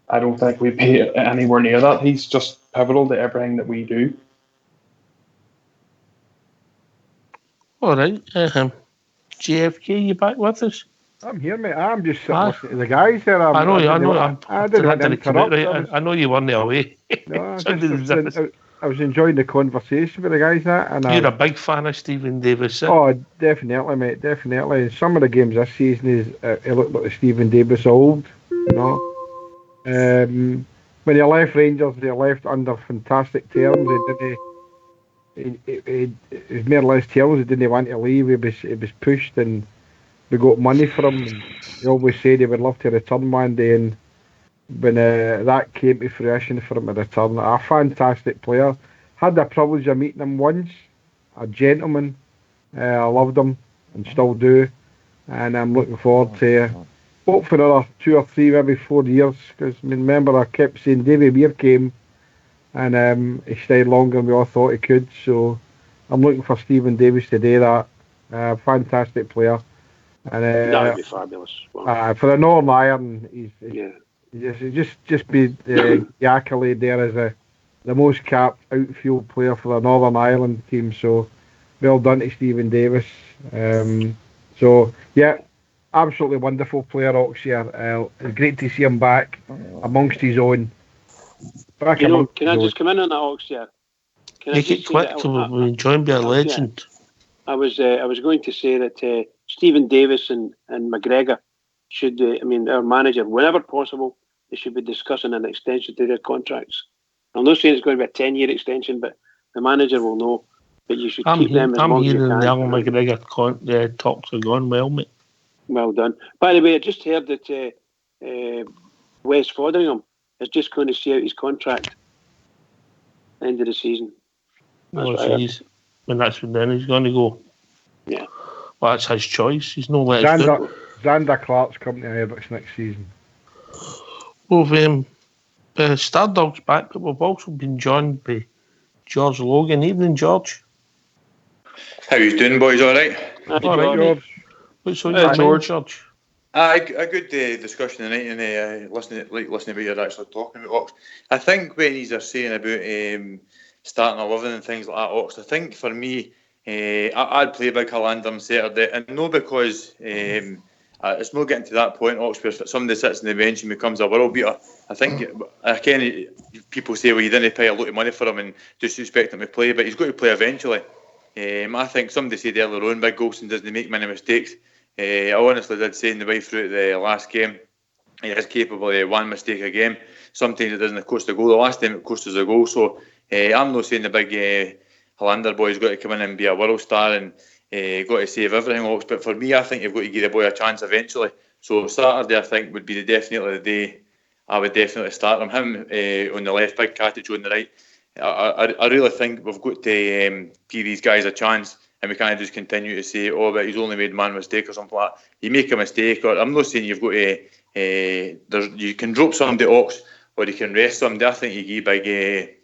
I don't think we'd be anywhere near that. He's just pivotal to everything that we do. All right, JFK, you back with us? I'm here, mate. I'm just listening to the guys here. I know. I didn't want to interrupt. I know you weren't away. No, I was enjoying the conversation with the guys. You're a big fan of Stephen Davis. Oh, definitely, mate. Definitely. Some of the games this season he looked like Stephen Davis old. When he left Rangers, he left under fantastic terms. It was more or less terms. He didn't want to leave. He was pushed, and we got money for him. And he always said he would love to return one day, and when that came to fruition for him to return, a fantastic player. Had the privilege of meeting him once, a gentleman. I loved him and still do, and I'm looking forward to hope for another 2 or 3, maybe 4 years. Because remember, I kept saying Davy Weir came, and he stayed longer than we all thought he could. So I'm looking for Stephen Davis to do that. Fantastic player. And that would be fabulous. Wow. For the Northern Ireland, he's just be the accolade there as the most capped outfield player for the Northern Ireland team. So well done to Stephen Davis. So yeah, absolutely wonderful player, Oxshire. It's great to see him back amongst his own. Can I just come in on that, Oxshire? Make it quick, so we're joined by a legend. I was going to say that Stephen Davis and McGregor should, our manager, whenever possible, they should be discussing an extension to their contracts. I'm not saying it's going to be a 10-year extension, but the manager will know but you should I'm, keep them as I'm long as you hearing can. the Alan McGregor talks are gone well, mate. Well done. By the way, I just heard that Wes Foderingham is just going to see out his contract end of the season. That's Well, what I heard. that's when then he's going to go. Yeah. Well, that's his choice. He's no let us go. Xander Clark's coming to Ibrox next season. We've Stardog's back, but we've also been joined by George Logan. Evening, George. How you doing, boys? All right? All right, George. What's on your mind, George? A good discussion tonight, and listening to what you're actually talking about, Ox. I think when you're saying about starting 11 and things like that, Ox, I think for me, I'd play Big Helander on Saturday, and no because it's not getting to that point, Ox, where somebody sits on the bench and becomes a world beater. I think, again, people say, well, you didn't pay a lot of money for him and just expect him to play, but he's got to play eventually. I think somebody said earlier on, Big Golson doesn't make many mistakes. I honestly did say in the way through the last game, he is capable of one mistake a game. Sometimes it doesn't cost a goal. The last time it cost us a goal. So I'm not saying the big Helander boy's got to come in and be a world star and got to save everything else. But for me, I think you've got to give the boy a chance eventually. So Saturday, I think, would be definitely the day I would definitely start him. Him on the left, Big Katic on the right. I really think we've got to give these guys a chance, and we can't just continue to say, oh, but he's only made one mistake or something like that. You make a mistake, or I'm not saying you've got to, you can drop somebody Ox, or you can rest somebody. I think you give Big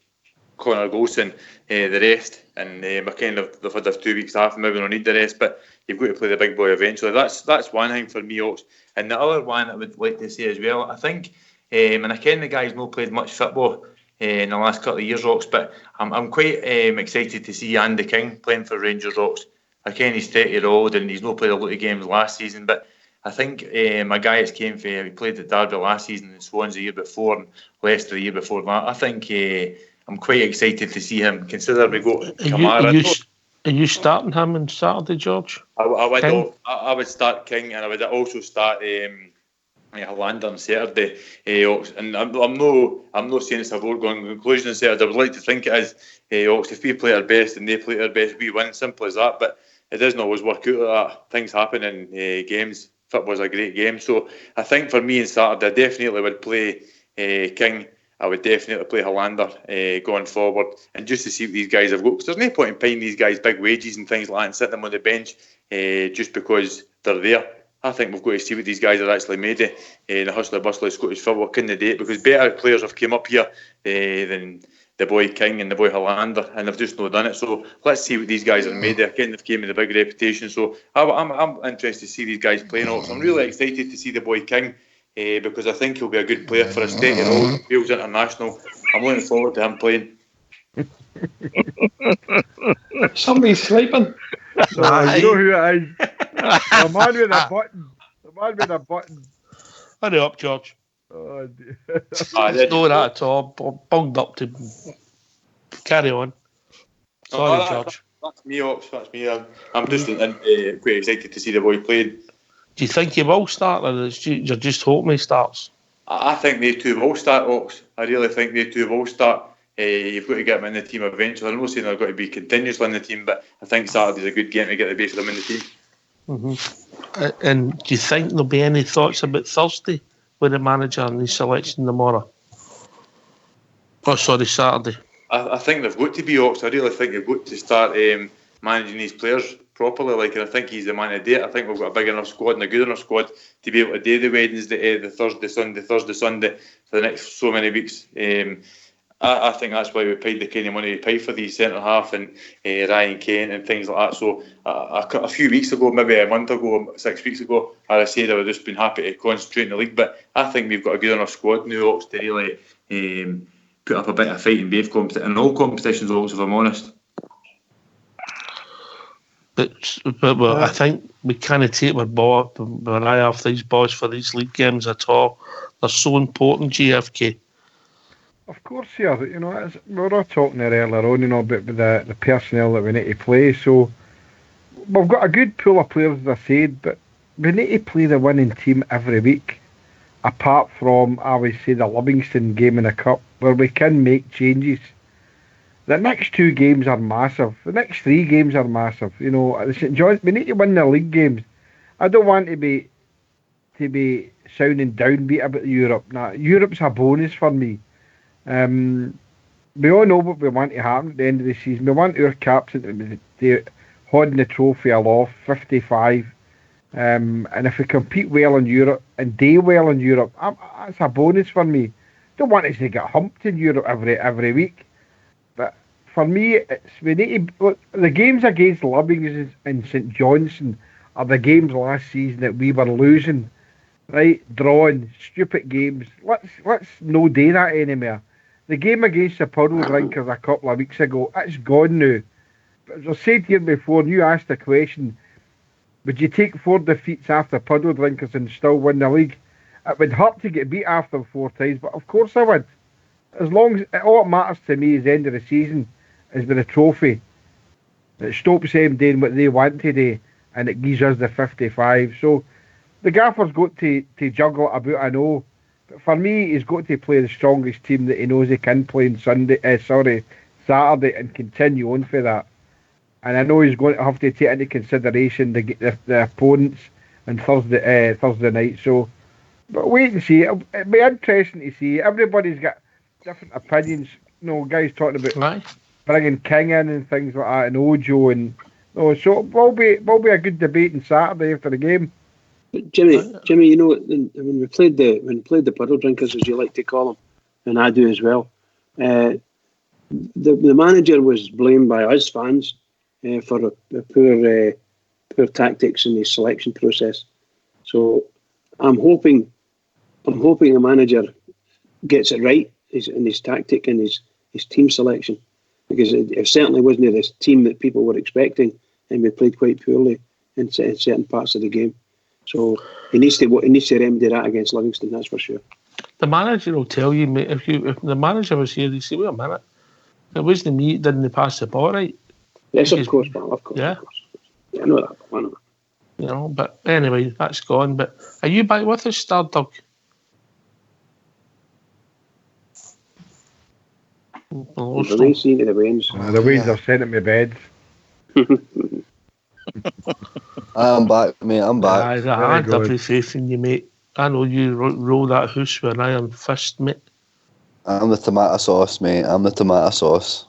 Connor Golson the rest, and they've had their 2 weeks off, maybe don't need the rest, but you've got to play the big boy eventually. That's one thing for me, Ox. And the other one I would like to say as well, I think, and I ken the guy's not played much football in the last couple of years, Ox, but I'm quite excited to see Andy King playing for Rangers, Ox. I ken he's 30-year-old and he's not played a lot of games last season, but I think my guy that's came for, he played at Derby last season and Swans the year before and Leicester the year before that. I think I'm quite excited to see him, consider we got Kamara. Are you starting him on Saturday, George? I would start King, and I would also start Helander on Saturday. And I'm not saying it's a foregone conclusion on Saturday. I would like to think it is. If we play our best and they play their best, we win. Simple as that. But it doesn't always work out like that. Things happen in games. Football's a great game. So I think for me on Saturday, I definitely would play King. I would definitely play Helander going forward, and just to see what these guys have got. Because there's no point in paying these guys big wages and things like that and sitting them on the bench just because they're there. I think we've got to see what these guys are actually made of in the hustle and bustle of Scottish football. Can they do it? Because better players have come up here than the boy King and the boy Helander, and they've just not done it. So let's see what these guys are made of. Again, they've came with a big reputation. So I'm interested to see these guys playing. Also, I'm really excited to see the boy King. Because I think he'll be a good player for a 30-year-old, Wales international. I'm looking forward to him playing. Somebody's sleeping. You know who it is? The man with a button. The man with a button. Hurry up, George. Oh, dear. It's not that at all. I'm bunged up to carry on. Sorry, George. That's me, Ox. That's me. I'm just quite excited to see the boy playing. Do you think he will start, or you're just hoping he starts? I think they two will start, Ox. I really think they two will start. You've got to get them in the team eventually. I'm not saying they're going to be continuously in the team, but I think Saturday's a good game to get the base of them in the team. Mm-hmm. And do you think there'll be any thoughts about Thursday with the manager and his selection tomorrow? Oh, sorry, Saturday. I think they've got to be, Ox. I really think they've got to start managing these players properly, and I think he's the man to do it. I think we've got a big enough squad and a good enough squad to be able to do the Wednesday, the Thursday, Sunday for the next so many weeks. I think that's why we paid the kind of money we paid for these centre half and Ryan Kane and things like that. So a few weeks ago, maybe a month ago, 6 weeks ago, I said I would just been happy to concentrate in the league. But I think we've got a good enough squad now, Ox, to really put up a bit of fight in all competitions, Ox, if I'm honest. But I think we can't take our eye off these boys for these league games at all. They're so important, GFK. Of course, yeah. You know, we were all talking there earlier on, about the personnel that we need to play. So we've got a good pool of players, as I said, but we need to play the winning team every week. Apart from, I would say, the Livingston game in the cup, where we can make changes. The next 2 games are massive. The next 3 games are massive. You know, at the St John's, we need to win the league games. I don't want to be sounding downbeat about Europe. Nah, Europe's a bonus for me. We all know what we want to happen at the end of the season. We want our captain to holding the trophy aloft, 55. And if we compete well in Europe and do well in Europe, that's a bonus for me. Don't want us to get humped in Europe every week. But for me, we need to look, the games against Livingston and St Johnstone are the games last season that we were losing, right? Drawing stupid games. Let's no do that anymore. The game against the Puddle Drinkers a couple of weeks ago, it's gone now. But as I said here before, you asked the question, would you take 4 defeats after Puddle Drinkers and still win the league? It would hurt to get beat after 4 times, but of course I would. As long as all that matters to me is the end of the season is with a trophy. It stops them doing what they want to do, and it gives us the 55. So the gaffer's got to juggle it about, I know. But for me, he's got to play the strongest team that he knows he can play on Saturday, and continue on for that. And I know he's going to have to take into consideration the opponents on Thursday night. So, but wait and see. It'll be interesting to see. Everybody's got different opinions. You know, guys talking about bringing King in and things like that, and Ojo, and so it will be a good debate on Saturday after the game. Jimmy, you know, when we played the Puddle Drinkers, as you like to call them, and I do as well, the manager was blamed by us fans for the poor tactics in his selection process. So I'm hoping the manager gets it right in his tactic and his team selection, because it certainly wasn't this team that people were expecting, and we played quite poorly in certain parts of the game. So he needs to remedy that against Livingston, that's for sure. The manager will tell you, mate, if the manager was here, he'd say, wait a minute, it wasn't me that didn't pass the ball right. Yes, of course, pal, of course. Yeah. Of course. Yeah, I know that. I know that. You know, but anyway, that's gone. But are you back with us, Stardog? The way seen to the Wains. The Wains have sent at my bed. I'm back, mate. I'm back. I had every faith in you, mate. I know you roll that house with an iron fist, mate. I'm the tomato sauce, mate. I'm the tomato sauce.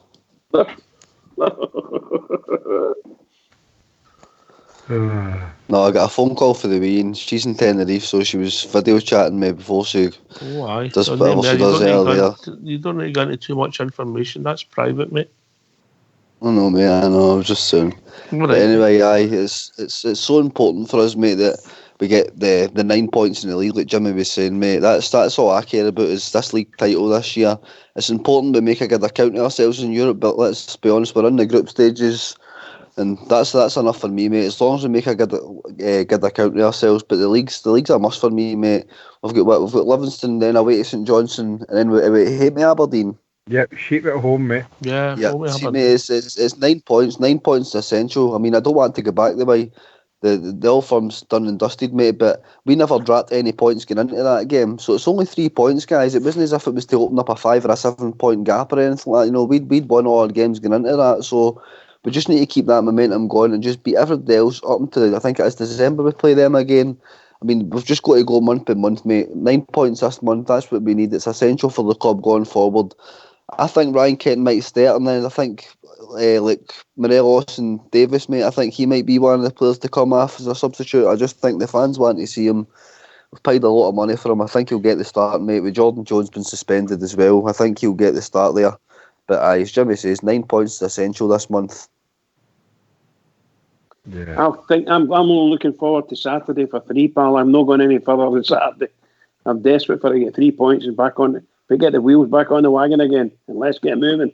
No, I got a phone call for the wee, and she's in Tenerife, so she was video chatting me before she does whatever she does earlier. You don't need to go into too much information. That's private, mate. I know, mate. I know. I was just saying. But anyway, it's so important for us, mate, that we get the 9 points in the league, like Jimmy was saying, mate. That's all I care about is this league title this year. It's important we make a good account of ourselves in Europe, but let's be honest, we're in the group stages, and that's enough for me, mate. As long as we make a good account of ourselves, but the league's a must for me, mate. We've got Livingston, then away to St Johnstone, and then we hate me Aberdeen. Yep, sheep at home, mate. Yeah, see, mate, it's 9 points. 9 points is essential. I mean, I don't want to go back the way the old firm's done and dusted, mate, but we never dropped any points going into that game. So it's only 3 points, guys. It wasn't as if it was to open up a 5 or a 7 point gap or anything like that. You know, we'd won all our games going into that. So we just need to keep that momentum going and just beat everybody else up until, I think it is December we play them again. I mean, we've just got to go month by month, mate. 9 points this month, that's what we need. It's essential for the club going forward. I think Ryan Kent might start, and then I think like Morelos and Davis, mate, I think he might be one of the players to come off as a substitute. I just think the fans want to see him. We've paid a lot of money for him. I think he'll get the start, mate. With Jordan Jones been suspended as well, I think he'll get the start there. But as Jimmy says, 9 points is essential this month. Yeah. I'm only looking forward to Saturday for 3, pal. I'm not going any further than Saturday. I'm desperate for to get 3 points and back on. We get the wheels back on the wagon again, and let's get moving.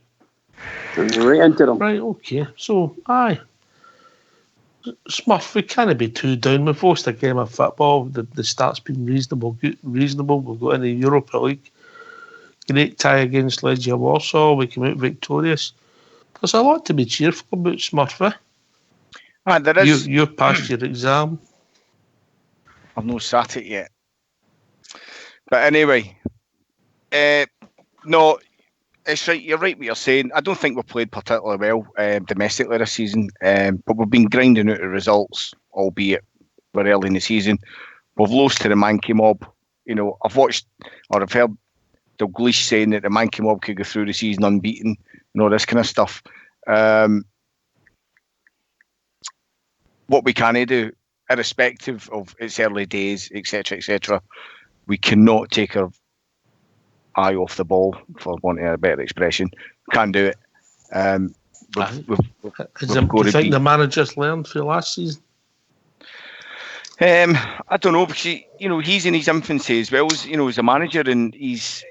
And right into them. Right, okay. So, aye. Smurf, we can't be too down. We've lost a game of football. The start's been reasonable. We've got in the Europa League. Great tie against Legia Warsaw. We came out victorious. There's a lot to be cheerful about, Smurf, eh? There is. You've passed your exam. I've not sat it yet. But anyway, no, it's right. You're right what you're saying. I don't think we've played particularly well domestically this season, but we've been grinding out the results, albeit we're early in the season. We've lost to the Mankey Mob. You know, I've watched or I've heard Dalglish saying that the Mankey Mob could go through the season unbeaten and all this kind of stuff. What we can do, irrespective of its early days, etc., we cannot take our eye off the ball, for wanting a better expression. Can't do it. Do you think the manager's learned for last season? I don't know, because he's in his infancy as well as as a manager, and he's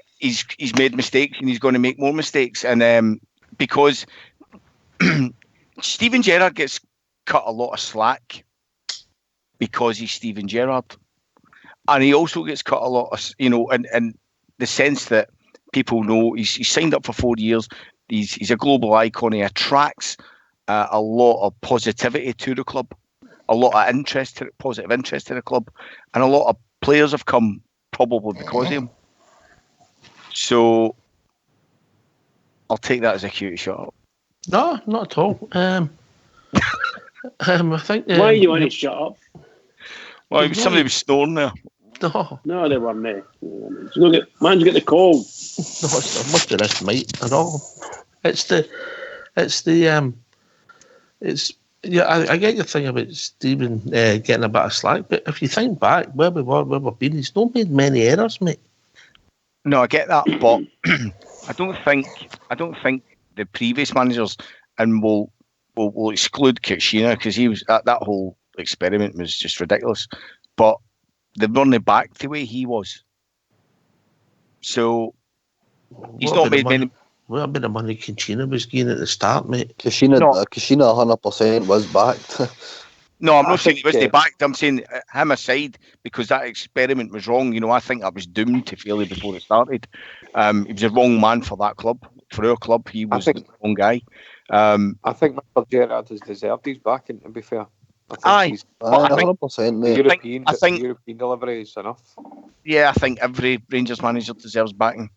made mistakes and he's going to make more mistakes, and because Steven Gerrard gets cut a lot of slack because he's Steven Gerrard, and he also gets cut a lot of in the sense that people know he's signed up for 4 years. He's a global icon. He attracts a lot of positivity to the club, a lot of positive interest to the club, and a lot of players have come probably because of him. So I'll take that as a cue to shut up. No, not at all. I think. Why do you want to shut up? Well, somebody was snoring there. No, they weren't there. Man's got the cold. No, it must be this mate at all. I get your thing about Stephen getting a bit of slack, but if you think back where we were, where we've been, he's not made many errors, mate. No, I get that, but I don't think the previous managers, and we'll exclude Kashina because he was that whole experiment was just ridiculous, but they've run it back the way he was. So he's not made many. What about the money Kashina was getting at the start, mate? Kashina 100% was backed. No, I'm not saying he wasn't backed. I'm saying him aside, because that experiment was wrong. I think I was doomed to failure before it started. He was a wrong man for that club, for our club. He was the wrong guy. I think Mr. Gerrard has deserved his backing, to be fair. I think 100%, mate. I think European delivery is enough. Yeah, I think every Rangers manager deserves backing.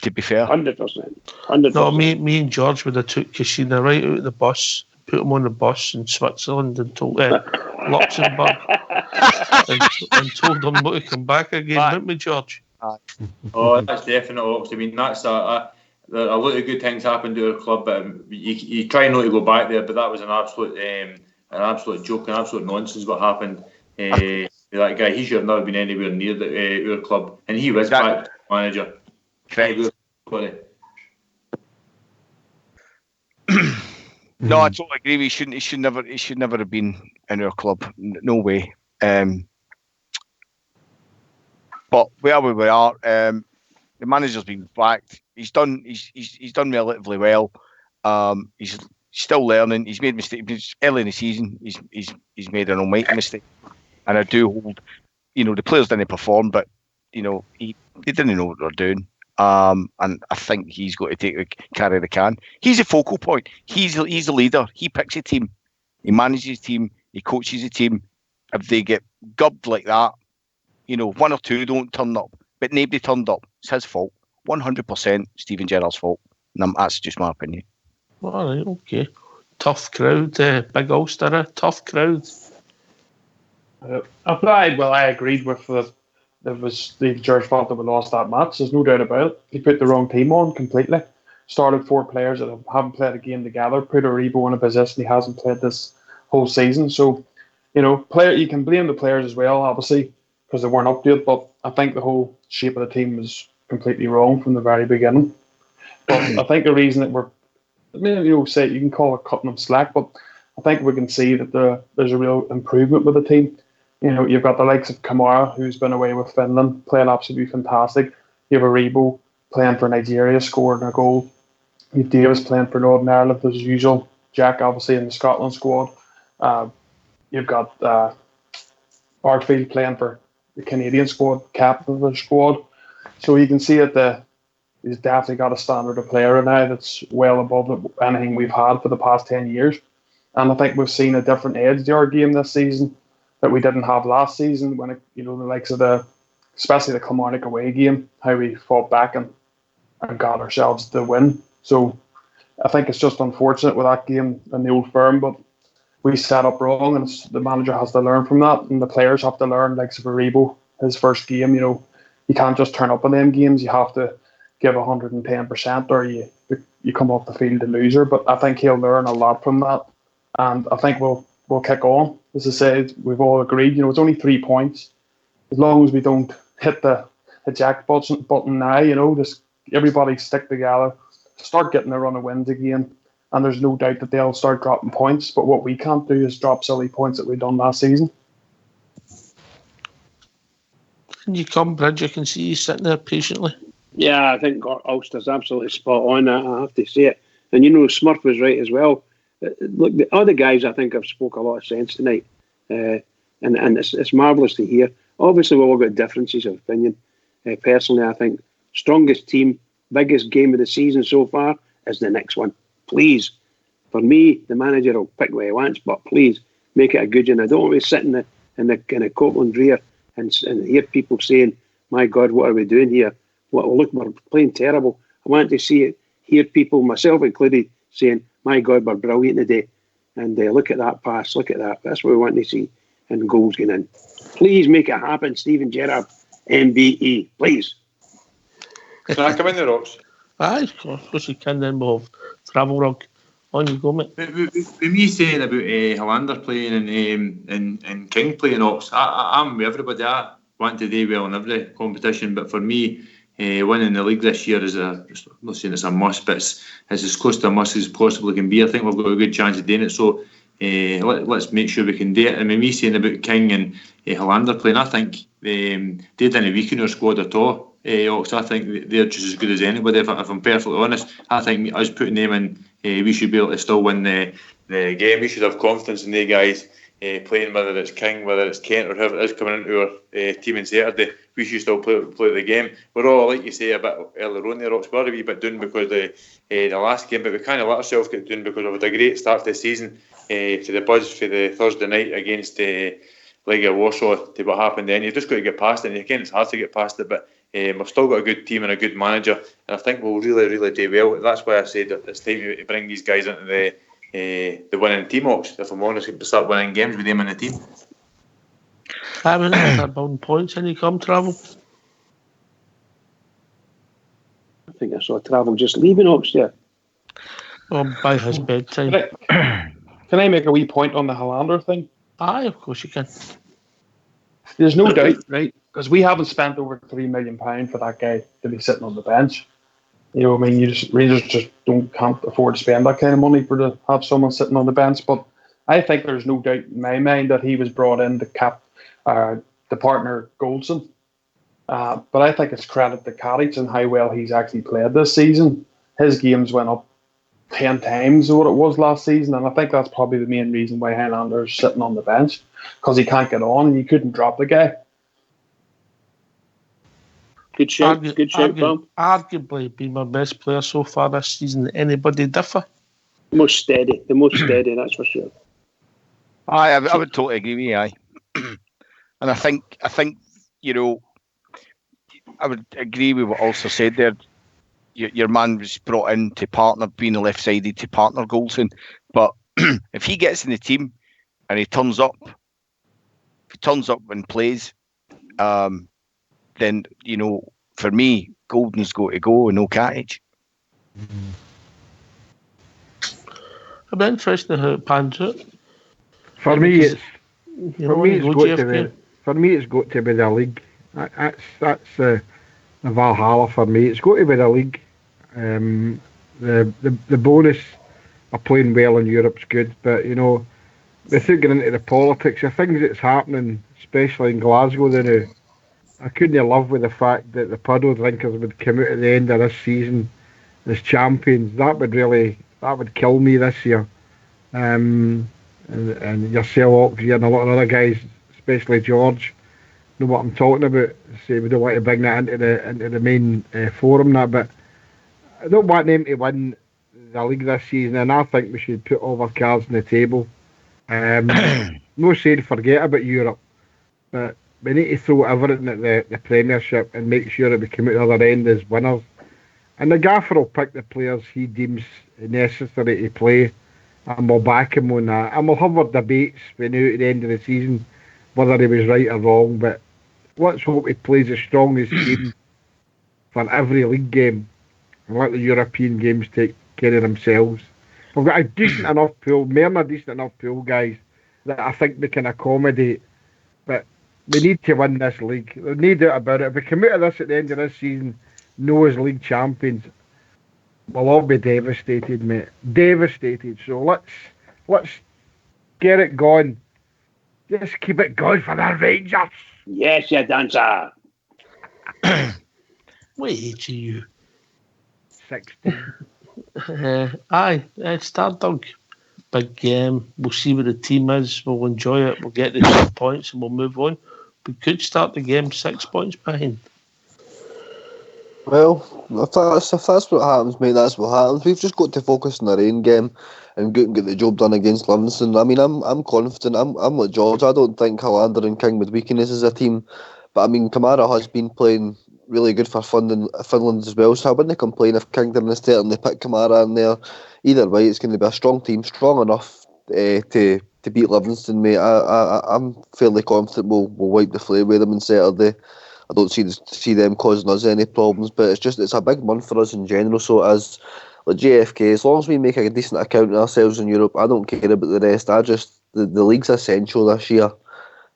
To be fair, 100%. No, me and George would have took Kashina right out of the bus, put him on the bus in Switzerland and told Luxembourg and told him not to come back again, didn't we, George? Oh, that's definite, Ox. I mean, that's a lot of good things happened to our club, but you try not to go back there. But that was an absolute joke, an absolute nonsense. What happened? That guy, he should have never been anywhere near our club, and he was back manager. Correct. No, I totally agree. He should never have been in our club. No way. But where we are, the manager's been backed. He's done relatively well. He's still learning. He's made mistakes. He's early in the season. He's made an almighty mistake, and I do hold. The players didn't perform, but they didn't know what they're doing. And I think he's got to carry the can. He's a focal point. He's the leader. He picks a team. He manages a team. He coaches a team. If they get gubbed like that, one or two don't turn up, but nobody turned up. It's his fault. 100% Steven Gerrard's fault. And that's just my opinion. All right, okay. Tough crowd, big Ulster, tough crowd. I agreed with the. It was Steve Gerrard's fault that we lost that match. There's no doubt about it. He put the wrong team on completely. Started 4 players that haven't played a game together. Put Aribo in a position he hasn't played this whole season. So, you can blame the players as well, obviously, because they weren't up to it. But I think the whole shape of the team was completely wrong from the very beginning. But I think the reason that you can call it cutting them slack, but I think we can see that there's a real improvement with the team. You've got the likes of Kamara, who's been away with Finland, playing absolutely fantastic. You have Aribo playing for Nigeria, scoring a goal. You have Davis playing for Northern Ireland as usual. Jack, obviously, in the Scotland squad. You've got Artfield playing for the Canadian squad, captain of the squad. So you can see that he's definitely got a standard of player now that's well above anything we've had for the past 10 years. And I think we've seen a different edge to our game this season that we didn't have last season when the likes of especially the Kilmarnock away game, how we fought back and and got ourselves the win. So I think it's just unfortunate with that game in the Old Firm, but we set up wrong, and the manager has to learn from that, and the players have to learn. Like Sabaribo, his first game, you can't just turn up in them games. You have to give 110%, or you come off the field a loser. But I think he'll learn a lot from that, and I think we'll kick on. As I said, we've all agreed. It's only 3 points. As long as we don't hit the jackpot button now, just everybody stick together, start getting a run of wins again. And there's no doubt that they'll start dropping points. But what we can't do is drop silly points that we've done last season. Can you come, Bridge? I can see you sitting there patiently. Yeah, I think Ulster's absolutely spot on. I have to say it. And Smurf was right as well. Look, the other guys I think have spoke a lot of sense tonight. And it's marvellous to hear. Obviously, we've all got differences of opinion. Personally, I think strongest team, biggest game of the season so far is the next one. Please, for me, the manager will pick what he wants, but please make it a good one. I don't want to sit in the Copeland rear and hear people saying, "My God, what are we doing here? Look, we're playing terrible." I want to hear people, myself included, saying, "My God, we're brilliant today." And look at that pass, look at that. That's what we want to see, and goals going in. Please make it happen, Stephen Gerrard, MBE, please. Can I come in there, Rox? Aye, of course you can. Then we'll have Travel Rug. On you go, mate. With me saying about Hollander playing and King playing Ox, I'm with everybody. I want to do well in every competition, but for me, winning the league this year I'm not saying it's a must, but it's as close to a must as possibly can be. I think we've got a good chance of doing it, so let's make sure we can do it. And with me saying about King and Hollander playing, I think they didn't weaken our squad at all. Ox, I think they're just as good as anybody. If I'm perfectly honest, I think us putting them in, we should be able to still win the game. We should have confidence in the guys playing, whether it's King, whether it's Kent, or whoever it is coming into our team on Saturday. We should still play the game. We're all, like you say, a bit earlier on there, Ox, we're a wee bit down because of the last game, but we kind of let ourselves get down because we've had a great start to the season. For the buzz for the Thursday night against Legia Warsaw, to what happened then, you've just got to get past it. And again, it's hard to get past it, but we've still got a good team and a good manager, and I think we'll really, really do well. That's why I said that it's time to bring these guys into the winning team, Ox. If I'm honest, to start winning games with them in the team. I mean, start building points and you come, Travel. I think I saw Travel just leaving Ox there. By his bedtime. Can I make a wee point on the Hollander thing? Aye, of course you can. There's no doubt, right? Because we haven't spent over £3 million for that guy to be sitting on the bench. Rangers just can't afford to spend that kind of money to have someone sitting on the bench. But I think there's no doubt in my mind that he was brought in to cap the partner Goldson. But I think it's credit to Karic and how well he's actually played this season. His games went up 10 times what it was last season, and I think that's probably the main reason why Highlander's sitting on the bench, because he can't get on and you couldn't drop the guy. Good shout, Bob. Arguably been my best player so far this season. Anybody differ? The most steady, that's for sure. I would totally agree with you, aye. And I think I would agree with what also said there. Your man was brought in to partner, being the left-sided, to partner Goldson. But if he gets in the team and he turns up and plays, then, for me, Golden's got to go and no Karic. I'm interested in how it pans out. For me, it's got to be the league. That's the Valhalla for me. It's got to be the league. The bonus of playing well in Europe's good, but without getting into the politics, the things that's happening, especially in Glasgow, I couldn't love with the fact that the puddle drinkers would come out at the end of this season as champions. That would kill me this year. And yourself, Oxy, and a lot of other guys, especially George, know what I'm talking about. Say we don't want to bring that into the main forum, but I don't want them to win the league this season, and I think we should put all our cards on the table. No saying forget about Europe, but we need to throw everything at the Premiership and make sure that we come out the other end as winners. And the gaffer will pick the players he deems necessary to play, and we'll back him on that. And we'll have our debates when out at the end of the season whether he was right or wrong. But let's hope he plays the strongest team for every league game and let the European games take care of themselves. We've got a decent enough pool, more than a decent enough pool, guys, that I think we can accommodate. But we need to win this league. There's no doubt about it. If we come out of this at the end of this season, no as league champions, we'll all be devastated, mate. Devastated. So let's get it going. Just keep it going for the Rangers. Yes, you dancer. What age are you? 16. Aye, Stardog. Big game. We'll see what the team is. We'll enjoy it. We'll get the 6 points and we'll move on. We could start the game 6 points behind. Well, if that's what happens, mate, that's what happens. We've just got to focus on our own game and get the job done against Livingston. I mean, I'm confident. I'm like George. I don't think Hollander and King would weaken us as a team. But I mean, Kamara has been playing really good for Finland as well. So I wouldn't complain if King didn't start and they put Kamara in there. Either way, it's going to be a strong team, strong enough to beat Livingston, mate. I'm fairly confident we'll wipe the floor with them on Saturday. I don't see them causing us any problems, but it's a big month for us in general. So as like JFK, as long as we make a decent account of ourselves in Europe, I don't care about the rest. The league's essential this year.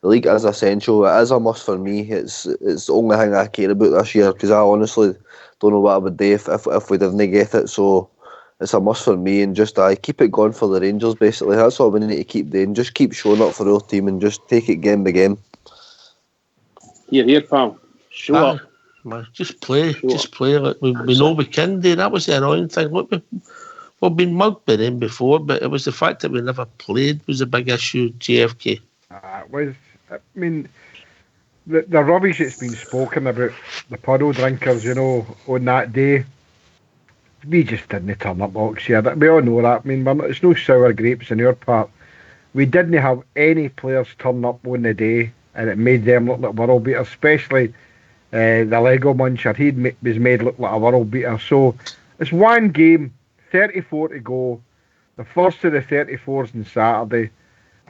The league is essential. It is a must for me. It's the only thing I care about this year, because I honestly don't know what I would do if we didn't get it. So it's a must for me, and just keep it going for the Rangers. Basically, that's all we need to keep doing. Just keep showing up for our team and just take it game by game. Here, pal. Show up. Man, just play. Play. Like we know we can do. That was the annoying thing. Look, we've been mugged by them before, but it was the fact that we never played was a big issue. JFK. I mean, the rubbish that's been spoken about the puddle drinkers, on that day, we just didn't turn up, Oxford. We all know that. I mean, it's no sour grapes on our part. We didn't have any players turn up on the day, and it made them look like world beaters, especially the Lego Muncher. He was made look like a world beater. So it's one game, 34 to go. The first of the 34s on Saturday,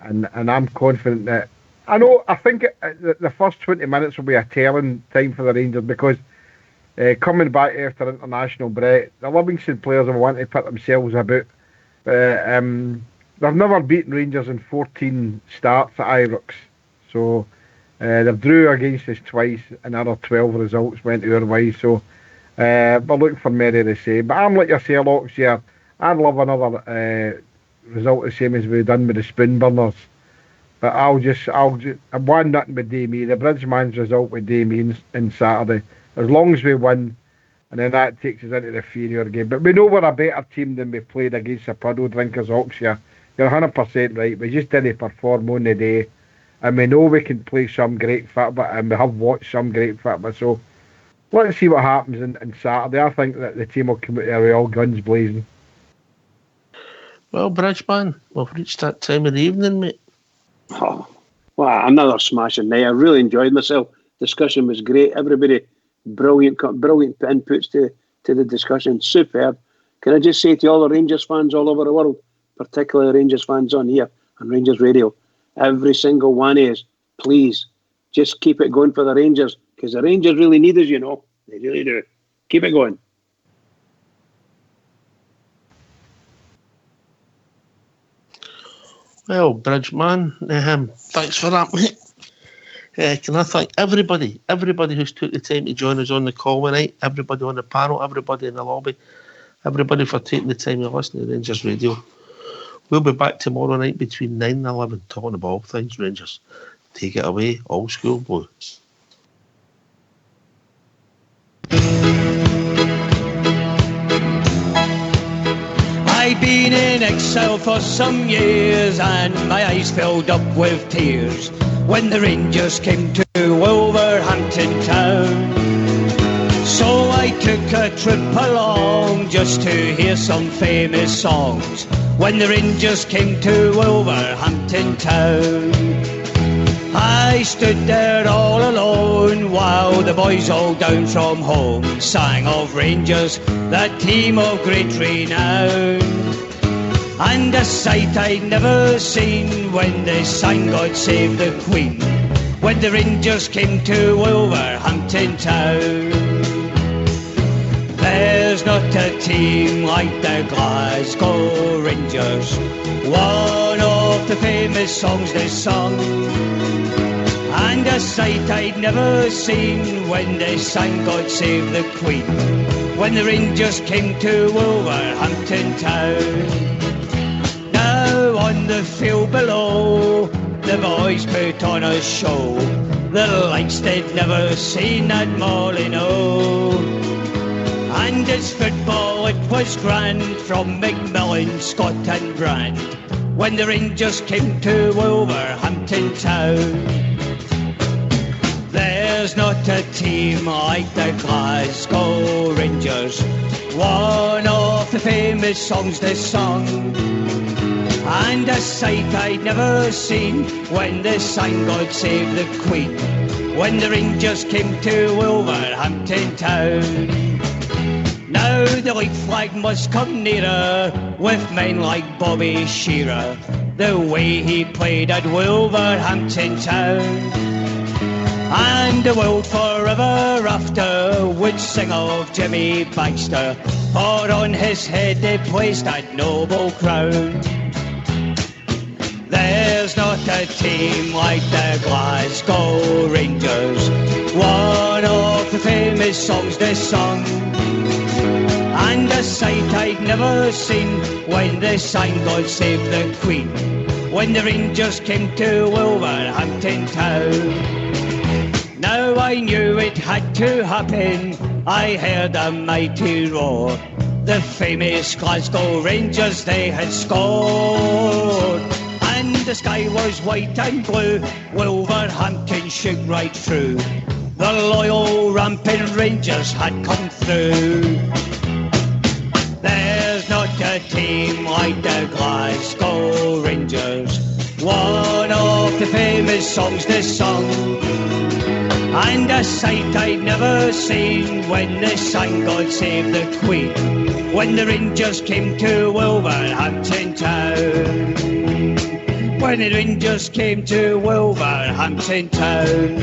and I'm confident that I think the first 20 minutes will be a telling time for the Rangers, because coming back after international break, the Livingston players will want to put themselves about. They've never beaten Rangers in 14 starts at Ibrox, so they've drew against us twice, and other 12 results went our way. So we're looking for many the same. But I'm like yourself, Oxford. I'd love another result the same as we've done with the Spoonburners. But I'll just 1-0 with Damien. The Bridgeman's result with Damien on Saturday. As long as we win, and then that takes us into the Fenway game. But we know we're a better team than we played against the puddle drinkers, Oxford. You're 100% right. We just didn't perform on the day. And we know we can play some great football, and we have watched some great football. So let's see what happens on Saturday. I think that the team will come out there with all guns blazing. Well, Bridgeman, we've reached that time of the evening, mate. Oh, wow, another smashing night. I really enjoyed myself. Discussion was great. Everybody, brilliant inputs to the discussion. Superb. Can I just say to all the Rangers fans all over the world, particularly the Rangers fans on here on Rangers Radio, every single one is, please, just keep it going for the Rangers, because the Rangers really need us, They really do. Keep it going. Well, Bridgeman, thanks for that, mate. Can I thank everybody who's took the time to join us on the call tonight, everybody on the panel, everybody in the lobby, everybody for taking the time to listen to Rangers Radio. We'll be back tomorrow night between 9 and 11 talking about all things Rangers. Take it away, old school boys. I'd been in exile for some years, and my eyes filled up with tears when the Rangers came to Wolverhampton town. So I took a trip along just to hear some famous songs when the Rangers came to Wolverhampton town. I stood there all alone while the boys all down from home sang of Rangers, that team of great renown. And a sight I'd never seen when they sang God Save the Queen, when the Rangers came to Wolverhampton town. There's not a team like the Glasgow Rangers, one of the famous songs they sung. And a sight I'd never seen when they sang God Save the Queen, when the Rangers came to Wolverhampton town. Now on the field below, the boys put on a show, the likes they'd never seen at Molyneux. And it's football, it was grand, from Macmillan, Scott and Brand, when the Rangers came to Wolverhampton town. There's not a team like the Glasgow Rangers, one of the famous songs they sung. And a sight I'd never seen when they sang God Save the Queen, when the Rangers came to Wolverhampton town. Now the league flag must come nearer with men like Bobby Shearer, the way he played at Wolverhampton town. And the world forever after would sing of Jimmy Baxter, for on his head they placed that noble crown. There's not a team like the Glasgow Rangers, one of the famous songs they sung. And a sight I'd never seen when they sang God Save the Queen, when the Rangers came to Wolverhampton town. Now I knew it had to happen, I heard a mighty roar, the famous Glasgow Rangers they had scored. And the sky was white and blue, Wolverhampton shook right through, the loyal rampant Rangers had come through. There's not a team like the Glasgow Rangers, one of the famous songs they sung. And a sight I'd never seen when they sang God Save the Queen, when the Rangers came to Wolverhampton town. When the Rangers came to Wolverhampton town.